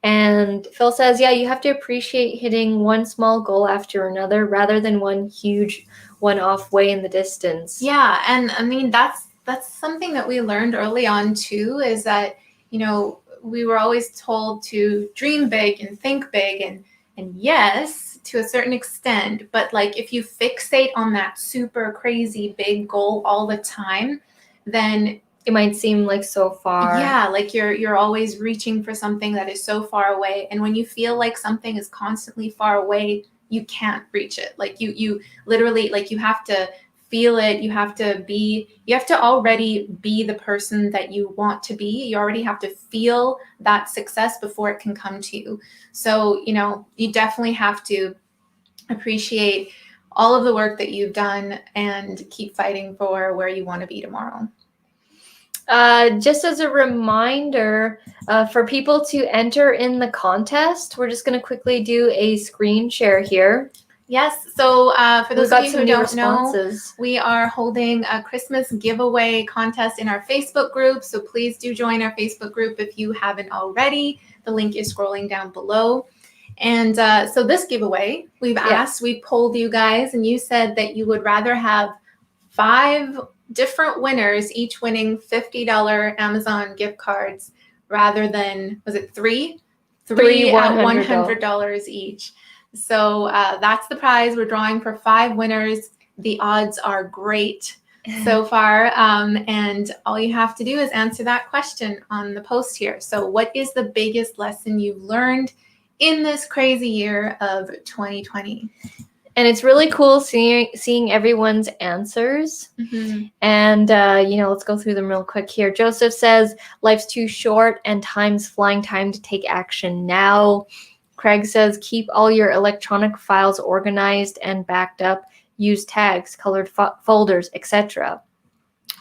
And Phil says, yeah, you have to appreciate hitting one small goal after another rather than one huge one-off way in the distance. Yeah, and I mean, that's something that we learned early on too, is that, you know, we were always told to dream big and think big, and yes, to a certain extent, but like if you fixate on that super crazy big goal all the time, then it might seem like so far. Yeah, like you're always reaching for something that is so far away. And when you feel like something is constantly far away, you can't reach it. Like you literally, like you have to feel it. You have to already be the person that you want to be. You already have to feel that success before it can come to you. So, you know, you definitely have to appreciate all of the work that you've done and keep fighting for where you want to be tomorrow. Just as a reminder, for people to enter in the contest, we're just going to quickly do a screen share here. Yes. So for those of you who don't know, we are holding a Christmas giveaway contest in our Facebook group. So please do join our Facebook group if you haven't already. The link is scrolling down below. And so this giveaway, we've asked, we polled you guys, and you said that you would rather have 5 different winners, each winning $50 Amazon gift cards, rather than, was it 3? 3 at $100 each. So that's the prize. We're drawing for 5 winners. The odds are great so far. And all you have to do is answer that question on the post here. So what is the biggest lesson you've learned in this crazy year of 2020? And it's really cool seeing everyone's answers. Mm-hmm. And, let's go through them real quick here. Joseph says, life's too short and time's flying, time to take action now. Craig says, keep all your electronic files organized and backed up. Use tags, colored folders, etc.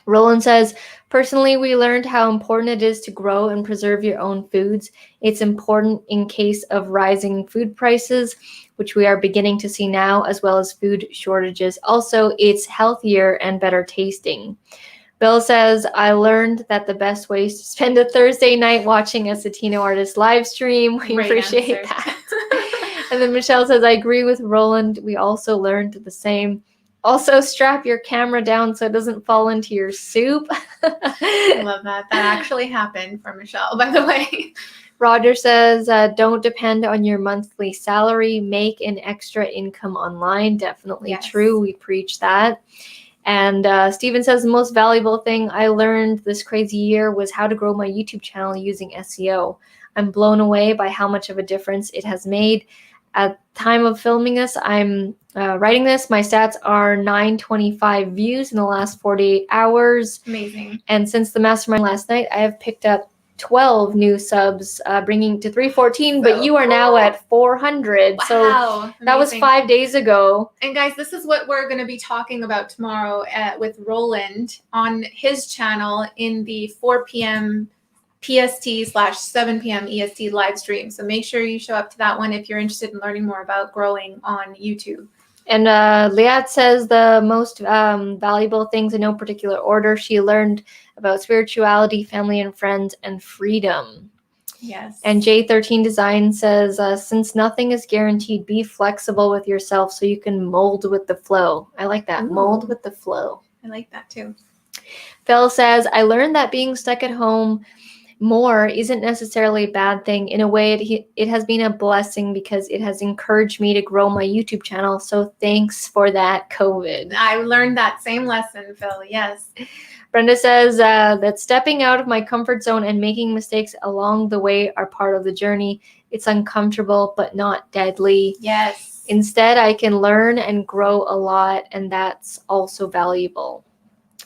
Roland says, personally, we learned how important it is to grow and preserve your own foods. It's important in case of rising food prices, which we are beginning to see now, as well as food shortages. Also, it's healthier and better tasting. Bill says, I learned that the best way is to spend a Thursday night watching Essetino Artist live stream. We Great appreciate answer. that. And then Michelle says, I agree with Roland. We also learned the same. Also, strap your camera down so it doesn't fall into your soup. I love that. That actually happened for Michelle, by the way. Roger says, don't depend on your monthly salary. Make an extra income online. Definitely true. We preach that. And Steven says, the most valuable thing I learned this crazy year was how to grow my YouTube channel using SEO. I'm blown away by how much of a difference it has made. At the time of filming this, I'm writing this. My stats are 925 views in the last 48 hours. Amazing. And since the mastermind last night, I have picked up 12 new subs, bringing to 314, but you are now at 400. Wow, so that was 5 days ago. And guys, this is what we're going to be talking about tomorrow with Roland on his channel in the 4 p.m. PST/7 p.m. EST live stream. So make sure you show up to that one if you're interested in learning more about growing on YouTube. And Liat says the most valuable things in no particular order she learned about spirituality, family and friends, and freedom. Yes. And J13 Design says, since nothing is guaranteed, be flexible with yourself so you can mold with the flow. I like that. Ooh. Mold with the flow. I like that too. Phil says, I learned that being stuck at home more isn't necessarily a bad thing. In a way, it has been a blessing because it has encouraged me to grow my YouTube channel. So thanks for that, COVID. I learned that same lesson, Phil. Yes. Brenda says that stepping out of my comfort zone and making mistakes along the way are part of the journey. It's uncomfortable, but not deadly. Yes. Instead, I can learn and grow a lot, and that's also valuable.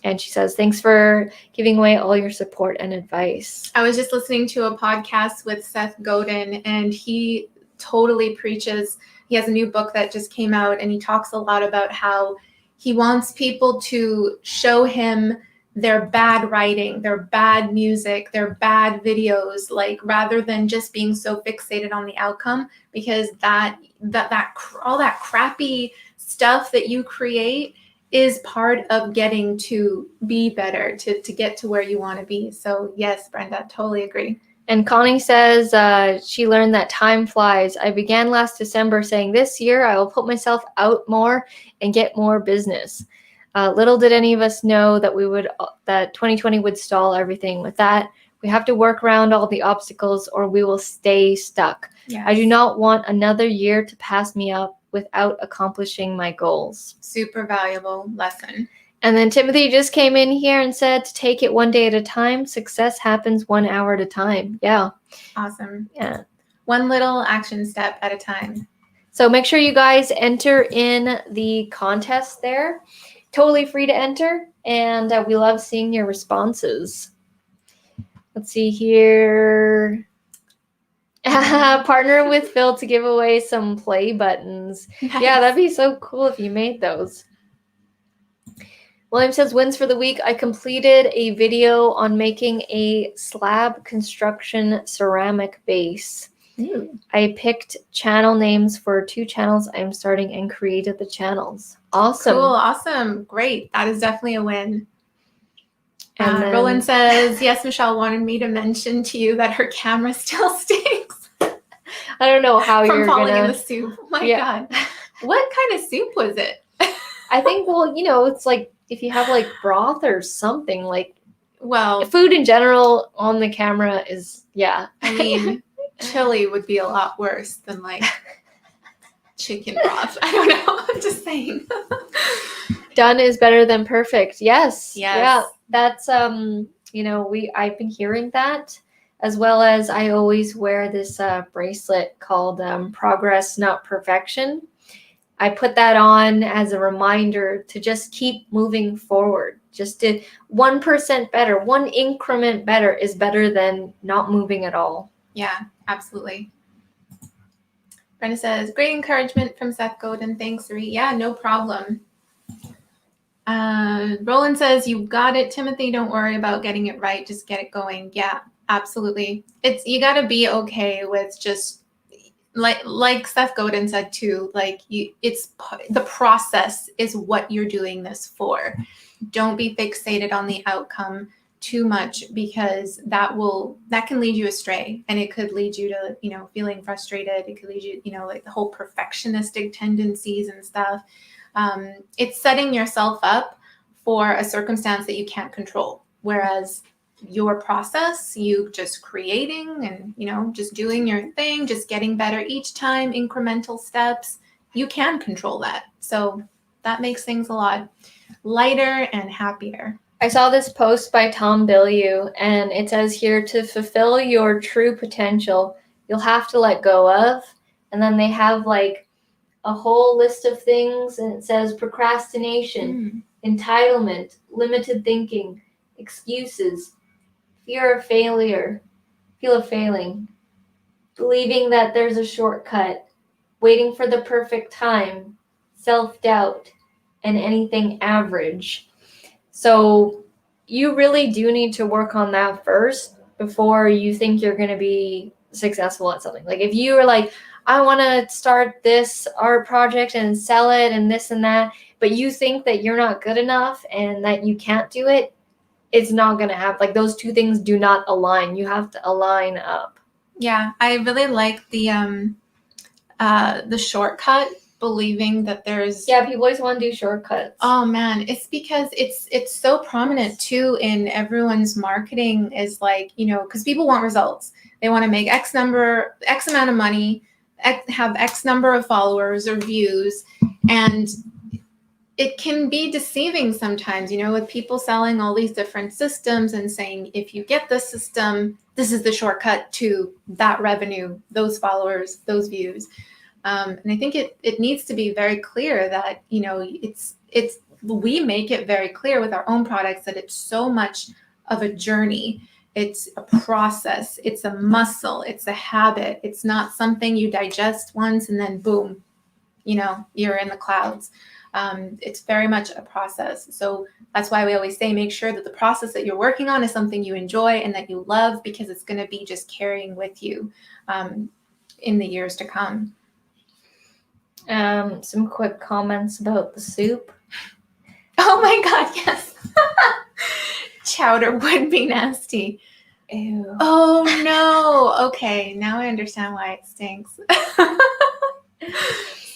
And she says, thanks for giving away all your support and advice. I was just listening to a podcast with Seth Godin, and he totally preaches. He has a new book that just came out, and he talks a lot about how he wants people to show him their bad writing, their bad music, their bad videos, like rather than just being so fixated on the outcome, because all that crappy stuff that you create is part of getting to be better, to get to where you want to be. So yes, Brenda, totally agree. And Connie says she learned that time flies. I began last December saying this year I will put myself out more and get more business. Little did any of us know that that 2020 would stall everything. With that, we have to work around all the obstacles or we will stay stuck. Yes. I do not want another year to pass me up without accomplishing my goals. Super valuable lesson. And then Timothy just came in here and said to take it one day at a time. Success happens 1 hour at a time. Yeah. Awesome. Yeah. One little action step at a time. So make sure you guys enter in the contest there. Totally free to enter. And we love seeing your responses. Let's see here. Partner with Phil to give away some play buttons. Nice. Yeah, that'd be so cool if you made those. William says, wins for the week. I completed a video on making a slab construction ceramic base. I picked channel names for 2 channels I'm starting and created the channels. Awesome. Cool. Awesome. Great. That is definitely a win. And Roland says, yes, Michelle wanted me to mention to you that her camera still stinks. I don't know how From you're falling in gonna. the soup. Oh my Yeah. God. What kind of soup was it? I think, well, it's like if you have like broth or something, like Well, food in general on the camera is, yeah. I mean, chili would be a lot worse than like chicken broth. I don't know. I'm just saying. Done is better than perfect. Yes. Yes. Yeah. That's I've been hearing that, as well as I always wear this bracelet called Progress Not Perfection. I put that on as a reminder to just keep moving forward. Just to 1% better, one increment better is better than not moving at all. Yeah, absolutely. Brenda says, great encouragement from Seth Godin. Thanks, Ree. Yeah, no problem. Roland says, you got it, Timothy. Don't worry about getting it right. Just get it going. Yeah, absolutely. You got to be okay with just like Seth Godin said too, like the process is what you're doing this for. Don't be fixated on the outcome too much, because that can lead you astray, and it could lead you to feeling frustrated. It could lead you like the whole perfectionistic tendencies and stuff. It's setting yourself up for a circumstance that you can't control, whereas your process, you just creating and just doing your thing, just getting better each time, incremental steps, you can control that. So that makes things a lot lighter and happier. I saw this post by Tom Bilyeu, and it says here, to fulfill your true potential, you'll have to let go of, and then they have like a whole list of things, and it says procrastination, entitlement, limited thinking, excuses, fear of failing, believing that there's a shortcut, waiting for the perfect time, self-doubt, and anything average. So you really do need to work on that first before you think you're going to be successful at something. Like if you are like, I want to start this art project and sell it and this and that, but you think that you're not good enough and that you can't do it, it's not going to happen. Like those two things do not align. You have to align up. Yeah, I really like the shortcut, believing that there's people always want to do shortcuts. Oh man, it's because it's so prominent too in everyone's marketing, is like, because people want results. They want to make X amount of money, have X number of followers or views, and it can be deceiving sometimes, with people selling all these different systems and saying, if you get this system, this is the shortcut to that revenue, those followers, those views. And I think it needs to be very clear that, we make it very clear with our own products that it's so much of a journey. It's a process. It's a muscle. It's a habit. It's not something you digest once and then boom, you're in the clouds. It's very much a process. So that's why we always say, make sure that the process that you're working on is something you enjoy and that you love, because it's going to be just carrying with you in the years to come. Some quick comments about the soup. Oh my God, yes. Chowder would be nasty. Ew. Oh no. Okay, now I understand why it stinks.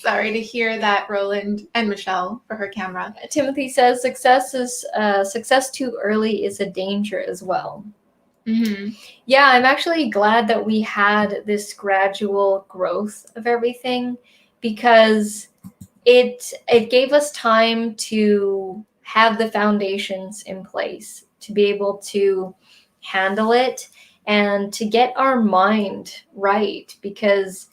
Sorry to hear that, Roland and Michelle, for her camera. Timothy says success too early is a danger as well. Mm-hmm. Yeah, I'm actually glad that we had this gradual growth of everything, because it gave us time to have the foundations in place to be able to handle it and to get our mind right. Because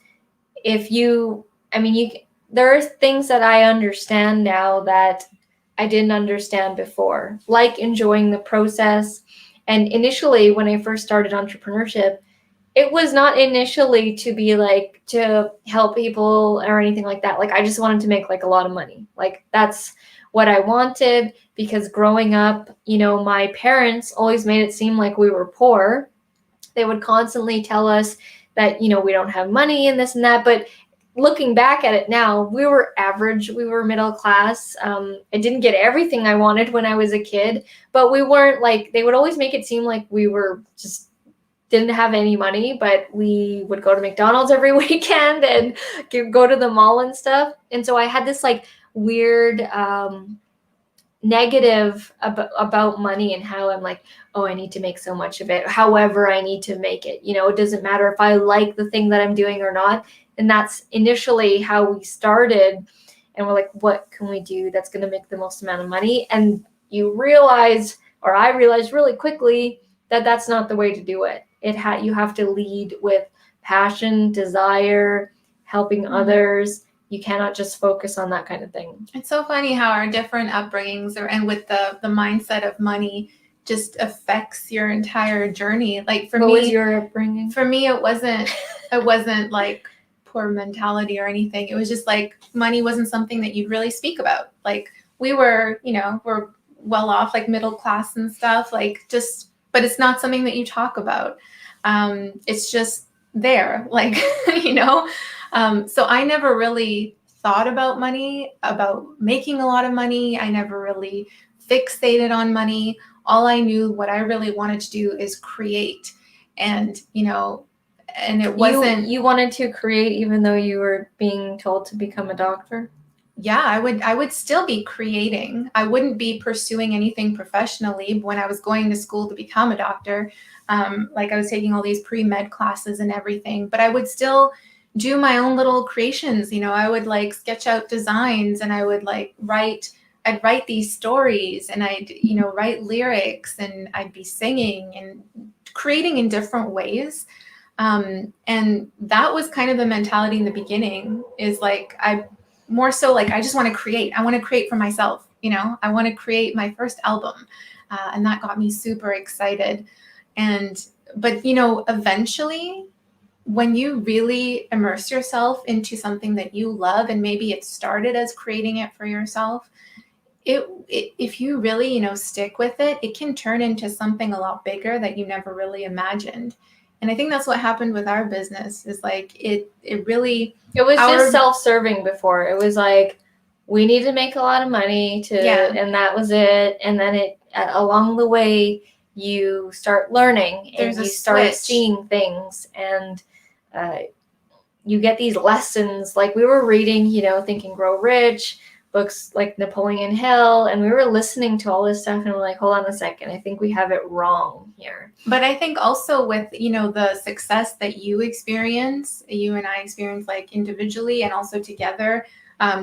there are things that I understand now that I didn't understand before, like enjoying the process. And initially, when I first started entrepreneurship, it was not initially to be like to help people or anything like that. Like I just wanted to make like a lot of money. Like that's what I wanted, because growing up, my parents always made it seem like we were poor. They would constantly tell us that, we don't have money and this and that. But looking back at it now, we were average. We were middle class. I didn't get everything I wanted when I was a kid, but we weren't like, they would always make it seem like we were just didn't have any money, but we would go to McDonald's every weekend and go to the mall and stuff. And so I had this like weird negative about money and how I'm like, oh, I need to make so much of it. However, I need to make it. It doesn't matter if I like the thing that I'm doing or not. And that's initially how we started. And we're like, what can we do that's going to make the most amount of money? And you realize, or I realized really quickly, that that's not the way to do it. You have to lead with passion, desire, helping others. You cannot just focus on that kind of thing. It's so funny how our different upbringings and with the mindset of money just affects your entire journey. Like for me, what was your upbringing? For me, it wasn't like poor mentality or anything. It was just like money wasn't something that you'd really speak about. Like we were, we're well off, like middle class and stuff, like just, but it's not something that you talk about. It's just there, like, so I never really thought about money, about making a lot of money. I never really fixated on money. All I knew, what I really wanted to do is create. And, and it wasn't... You wanted to create even though you were being told to become a doctor? Yeah, I would still be creating. I wouldn't be pursuing anything professionally when I was going to school to become a doctor. Like I was taking all these pre-med classes and everything, but I would still do my own little creations. I would like sketch out designs, and I would I'd write these stories, and I'd, write lyrics, and I'd be singing and creating in different ways. And that was kind of the mentality in the beginning, is like, more so like, I just want to create. I want to create for myself. I want to create my first album. And that got me super excited. But eventually, when you really immerse yourself into something that you love, and maybe it started as creating it for yourself, if you really, stick with it, it can turn into something a lot bigger that you never really imagined. And I think that's what happened with our business, is like, it was just self-serving before. It was like, we need to make a lot of money and that was it. And then along the way, you start learning and you start seeing things, and you get these lessons. Like we were reading, Think and Grow Rich, books like Napoleon Hill, and we were listening to all this stuff, and we're like, hold on a second, I think we have it wrong here. But I think also with, the success that you and I experience, like individually and also together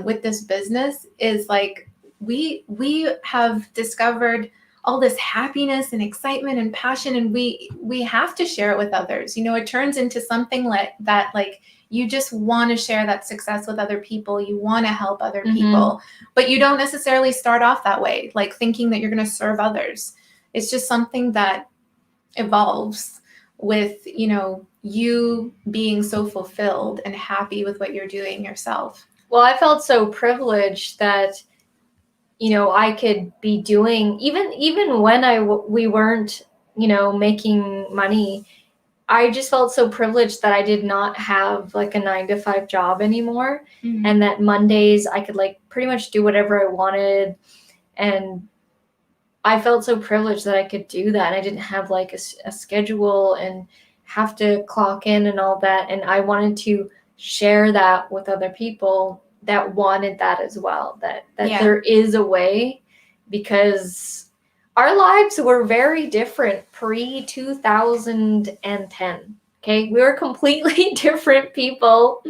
with this business, is like, we have discovered all this happiness and excitement and passion, and we have to share it with others. It turns into something that like, you just want to share that success with other people. You want to help other people, but you don't necessarily start off that way, like thinking that you're going to serve others. It's just something that evolves with, you being so fulfilled and happy with what you're doing yourself. Well, I felt so privileged that, I could be doing, even when we weren't, making money. I just felt so privileged that I did not have like a 9-to-5 job anymore. And that Mondays I could like pretty much do whatever I wanted. And I felt so privileged that I could do that. I didn't have like a schedule and have to clock in and all that. And I wanted to share that with other people that wanted that as well, that there is a way, because our lives were very different pre-2010. Okay, we were completely different people,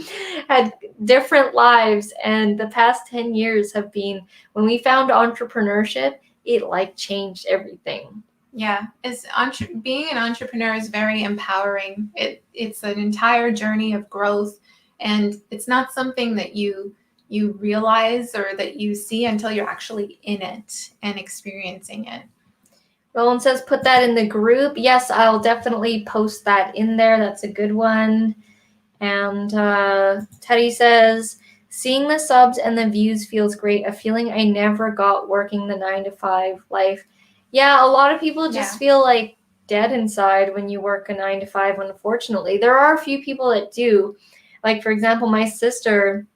had different lives, and the past 10 years have been, when we found entrepreneurship, it like changed everything. Yeah, being an entrepreneur is very empowering. It's an entire journey of growth, and it's not something that you realize or that you see until you're actually in it and experiencing it. Roland says, put that in the group. Yes, I'll definitely post that in there. That's a good one. And Teddy says, seeing the subs and the views feels great. A feeling I never got working the 9-to-5 life. Yeah, a lot of people just feel like dead inside when you work a 9-to-5, unfortunately. There are a few people that do. Like, for example, my sister,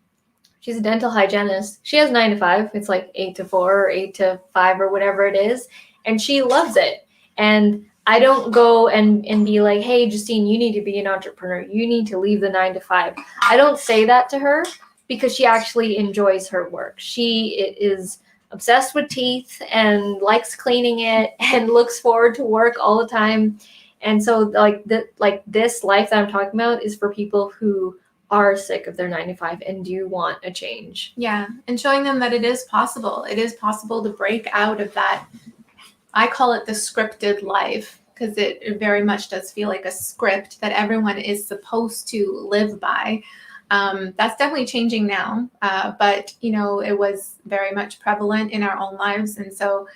she's a dental hygienist. She has 9-to-5. It's like 8-to-4 or 8-to-5 or whatever it is. And she loves it. And I don't go and be like, hey, Justine, you need to be an entrepreneur. You need to leave the 9 to 5. I don't say that to her because she actually enjoys her work. She is obsessed with teeth and likes cleaning it and looks forward to work all the time. And so like this life that I'm talking about is for people who are sick of their 9 to 5 and do want a change. Yeah, and showing them that it is possible. It is possible to break out of that. I call it the scripted life, because it very much does feel like a script that everyone is supposed to live by. That's definitely changing now, but it was very much prevalent in our own lives. And so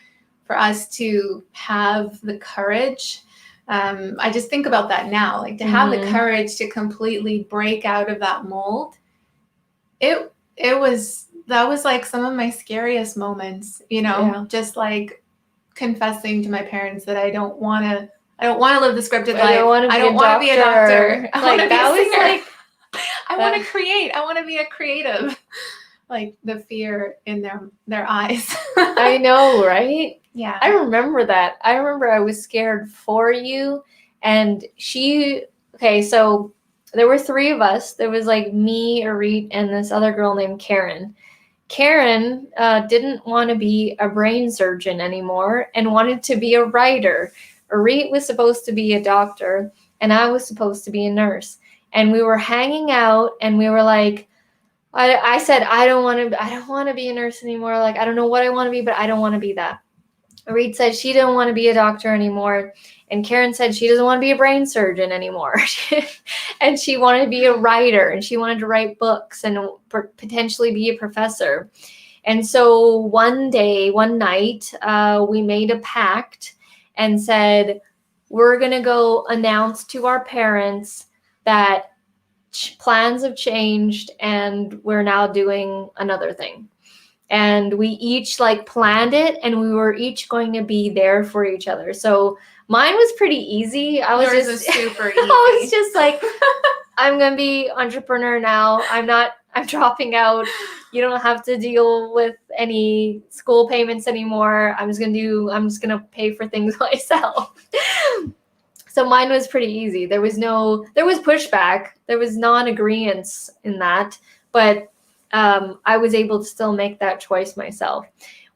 for us to have the courage, I just think about that now, like to have the courage to completely break out of that mold. That was like some of my scariest moments, just like confessing to my parents that I don't want to live the scripted life. I don't want to be a doctor. I want to be a singer. I want to create. I want to be a creative. Like the fear in their eyes. I know, right? Yeah. I remember that. I remember I was scared for you. And so there were 3 of us. There was like me, Arit, and this other girl named Karen. Karen didn't want to be a brain surgeon anymore and wanted to be a writer. Arit was supposed to be a doctor, and I was supposed to be a nurse. And we were hanging out, and we were like, I said, I don't want to be a nurse anymore. Like, I don't know what I want to be, but I don't want to be that. Reed said she didn't want to be a doctor anymore. And Karen said she doesn't want to be a brain surgeon anymore. And she wanted to be a writer, and she wanted to write books and potentially be a professor. And so one night, we made a pact and said, we're going to go announce to our parents that plans have changed and we're now doing another thing. And we each like planned it, and we were each going to be there for each other. So mine was pretty easy. Yours was super easy. I was just like, I'm going to be entrepreneur now. I'm dropping out. You don't have to deal with any school payments anymore. I'm just going to pay for things myself. So mine was pretty easy. There was pushback. There was non-agreeance in that, but I was able to still make that choice myself.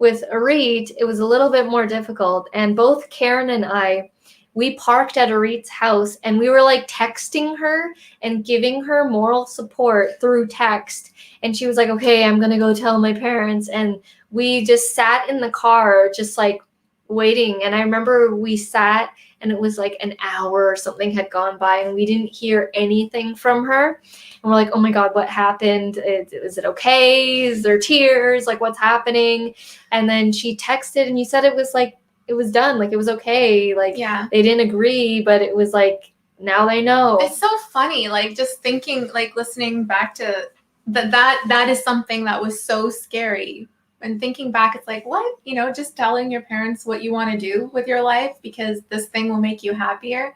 With Arit, it was a little bit more difficult, and both Karen and I, we parked at Arit's house, and we were like texting her and giving her moral support through text. And she was like, okay, I'm going to go tell my parents. And we just sat in the car, just like waiting. And I remember we sat, and it was like an hour or something had gone by, and we didn't hear anything from her. And we're like, oh my God, what happened? Is it okay? Is there tears? Like, what's happening? And then she texted, and you said it was like, it was done. Like, it was okay. Like, yeah, they didn't agree, but it was like, now they know. It's so funny. Like, just thinking, like listening back to that is something that was so scary. And thinking back, it's like, what? Just telling your parents what you want to do with your life because this thing will make you happier.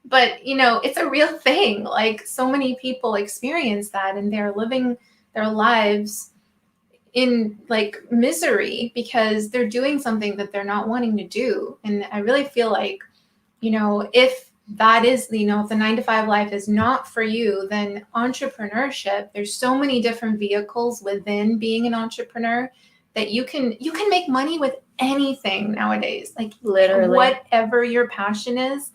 But, it's a real thing. Like, so many people experience that, and they're living their lives in like misery because they're doing something that they're not wanting to do. And I really feel like, if that is, if the 9 to 5 life is not for you, then entrepreneurship, there's so many different vehicles within being an entrepreneur that you can make money with anything nowadays. Like, literally, whatever your passion is,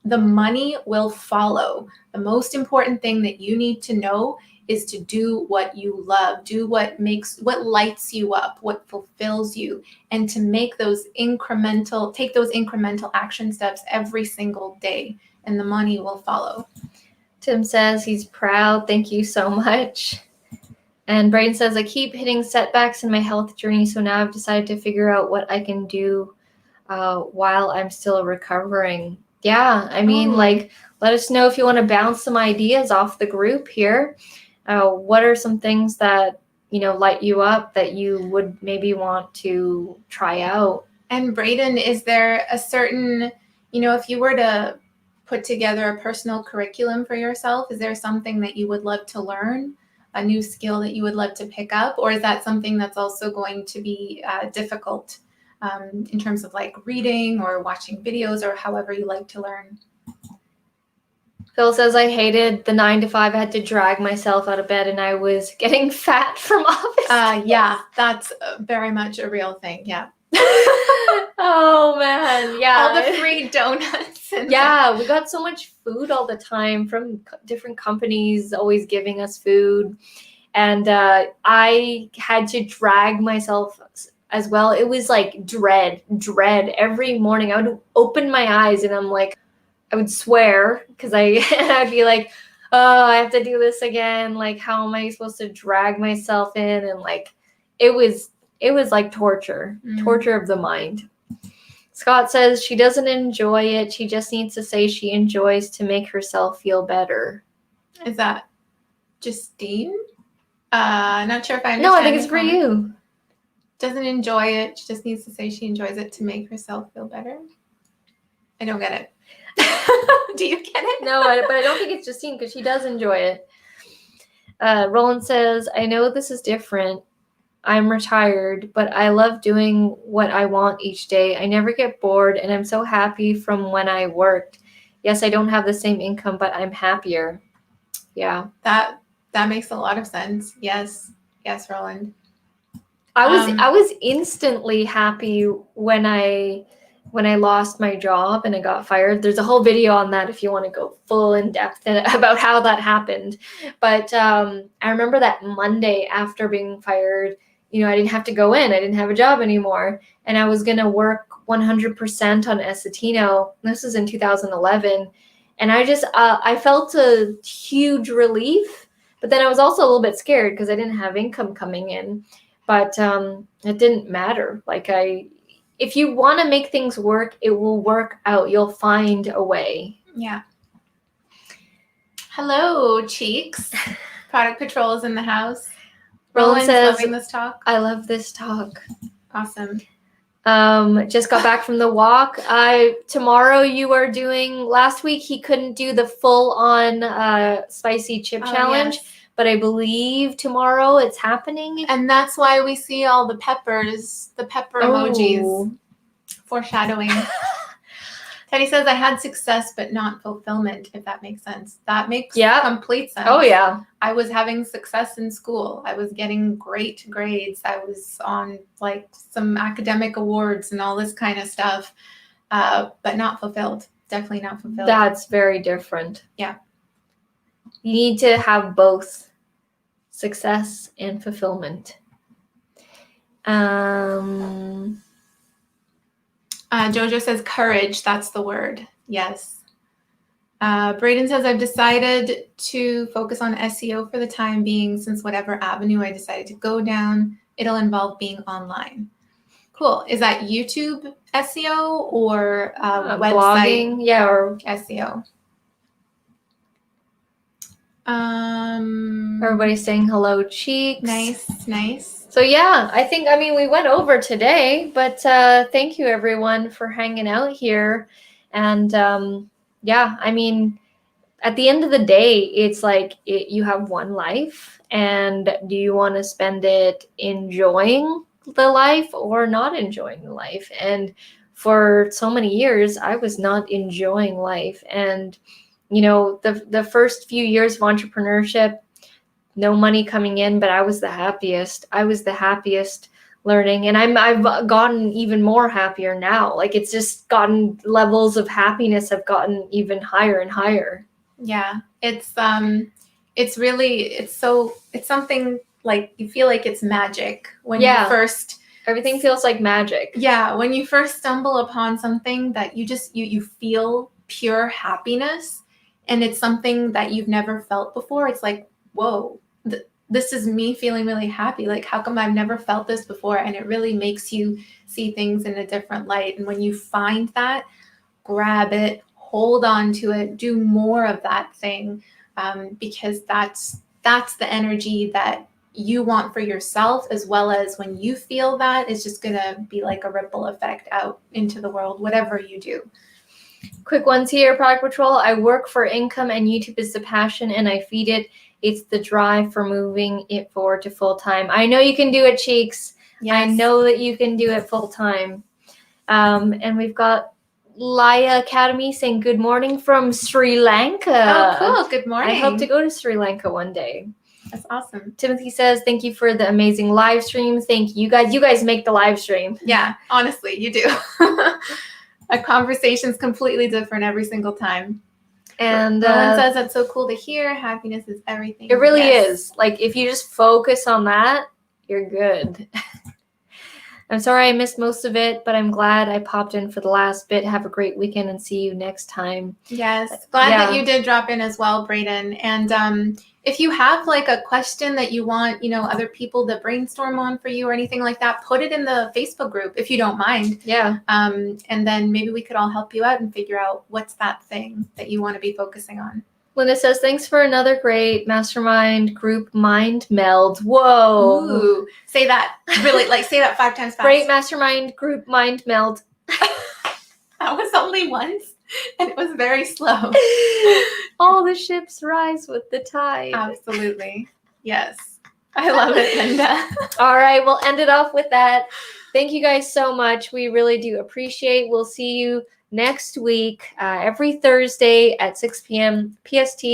the money will follow. The most important thing that you need to know is to do what you love, do what lights you up, what fulfills you, and to take those incremental action steps every single day, and the money will follow. Tim says he's proud. Thank you so much. And Braden says, I keep hitting setbacks in my health journey, so now I've decided to figure out what I can do while I'm still recovering. Yeah, I mean, like, let us know if you want to bounce some ideas off the group here. What are some things that, light you up that you would maybe want to try out? And Braden, is there a certain, if you were to put together a personal curriculum for yourself, is there something that you would love to learn? A new skill that you would love to pick up? Or is that something that's also going to be difficult in terms of like reading or watching videos or however you like to learn. Phil says, I hated the 9 to 5. I had to drag myself out of bed and I was getting fat from office. Yeah, that's very much a real thing. Yeah. Oh man, yeah. All the free donuts. Yeah, we got so much food all the time from different companies always giving us food. And I had to drag myself as well. It was like dread. Every morning I would open my eyes and I'm like, I would swear because I'd be like, oh, I have to do this again. Like, how am I supposed to drag myself in? And like, it was like torture of the mind. Scott says she doesn't enjoy it. She just needs to say she enjoys to make herself feel better. Is that Justine? Not sure if I understand. No, I think it's for you. Doesn't enjoy it. She just needs to say she enjoys it to make herself feel better. I don't get it. Do you get it? No, but I don't think it's Justine because she does enjoy it. Roland says, I know this is different. I'm retired, but I love doing what I want each day. I never get bored, and I'm so happy from when I worked. Yes, I don't have the same income, but I'm happier. Yeah. That makes a lot of sense. Yes, Roland. I was instantly happy when I lost my job and I got fired. There's a whole video on that if you want to go full in depth about how that happened. But I remember that Monday after being fired, I didn't have to go in. I didn't have a job anymore. And I was going to work 100% on Essetino. This was in 2011. And I felt a huge relief. But then I was also a little bit scared because I didn't have income coming in. But it didn't matter. If you want to make things work, it will work out. You'll find a way. Yeah. Hello, Cheeks. Product Patrol is in the house. Roland says, loving this talk. I love this talk. Awesome. Just got back from the walk. Tomorrow you are doing, last week he couldn't do the full on spicy chip challenge. Yes. But I believe tomorrow it's happening. And that's why we see all the peppers, the pepper emojis. Foreshadowing. Teddy says, I had success, but not fulfillment, if that makes sense. That makes complete sense. Oh, yeah. I was having success in school. I was getting great grades. I was on some academic awards and all this kind of stuff, but not fulfilled. Definitely not fulfilled. That's very different. Yeah. You need to have both success and fulfillment. Jojo says courage. That's the word. Yes. Braden says, I've decided to focus on SEO for the time being, since whatever avenue I decided to go down, it'll involve being online. Cool. Is that YouTube SEO or website blogging? Yeah, or SEO? Everybody's saying hello, Cheeks. Nice. So yeah, we went over today, but thank you everyone for hanging out here. And at the end of the day, it's you have one life, and do you want to spend it enjoying the life or not enjoying the life? And for so many years, I was not enjoying life. And the first few years of entrepreneurship, no money coming in, but I was the happiest. Learning, and I've gotten even more happier now. It's just gotten, levels of happiness have gotten even higher and higher. Yeah, it's something you feel like it's magic when you first. Everything feels like magic. Yeah, when you first stumble upon something that you feel pure happiness. And it's something that you've never felt before. It's like, whoa, this is me feeling really happy. How come I've never felt this before? And it really makes you see things in a different light. And when you find that, grab it, hold on to it, do more of that thing, because that's the energy that you want for yourself, as well as when you feel that, it's just going to be like a ripple effect out into the world, whatever you do. Quick ones here, Product Patrol. I work for income and YouTube is the passion and I feed it. It's the drive for moving it forward to full time. I know you can do it, Cheeks. Yes. I know that you can do it full time. And we've got Laya Academy saying good morning from Sri Lanka. Oh, cool. Good morning. I hope to go to Sri Lanka one day. That's awesome. Timothy says, thank you for the amazing live stream. Thank you guys. You guys make the live stream. Yeah, honestly, you do. A conversation's completely different every single time. And Roland says that's so cool to hear. Happiness is everything. It really is. Like, if you just focus on that, you're good. I'm sorry I missed most of it, but I'm glad I popped in for the last bit. Have a great weekend and see you next time. Yes. Glad that you did drop in as well, Brayden. And if you have like a question that you want, other people to brainstorm on for you or anything like that, put it in the Facebook group if you don't mind. Yeah. And then maybe we could all help you out and figure out what's that thing that you want to be focusing on. Linda says, thanks for another great mastermind group mind meld. Whoa. Ooh, say that. Really, say that 5 times fast. Great mastermind group mind meld. That was only once, and it was very slow. All the ships rise with the tide. Absolutely. Yes. I love it, Linda. All right, we'll end it off with that. Thank you guys so much. We really do appreciate. We'll see you next week, every Thursday at 6 p.m. PST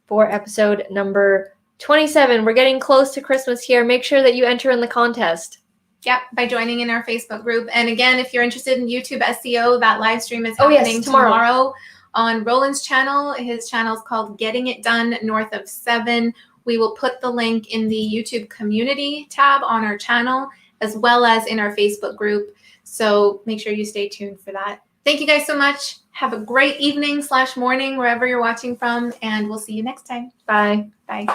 for episode number 27. We're getting close to Christmas here. Make sure that you enter in the contest. Yep, by joining in our Facebook group. And again, if you're interested in YouTube SEO, that live stream is happening tomorrow on Roland's channel. His channel is called Getting It Done North of 7. We will put the link in the YouTube community tab on our channel, as well as in our Facebook group. So make sure you stay tuned for that. Thank you guys so much. Have a great evening/morning wherever you're watching from, and we'll see you next time. Bye. Bye.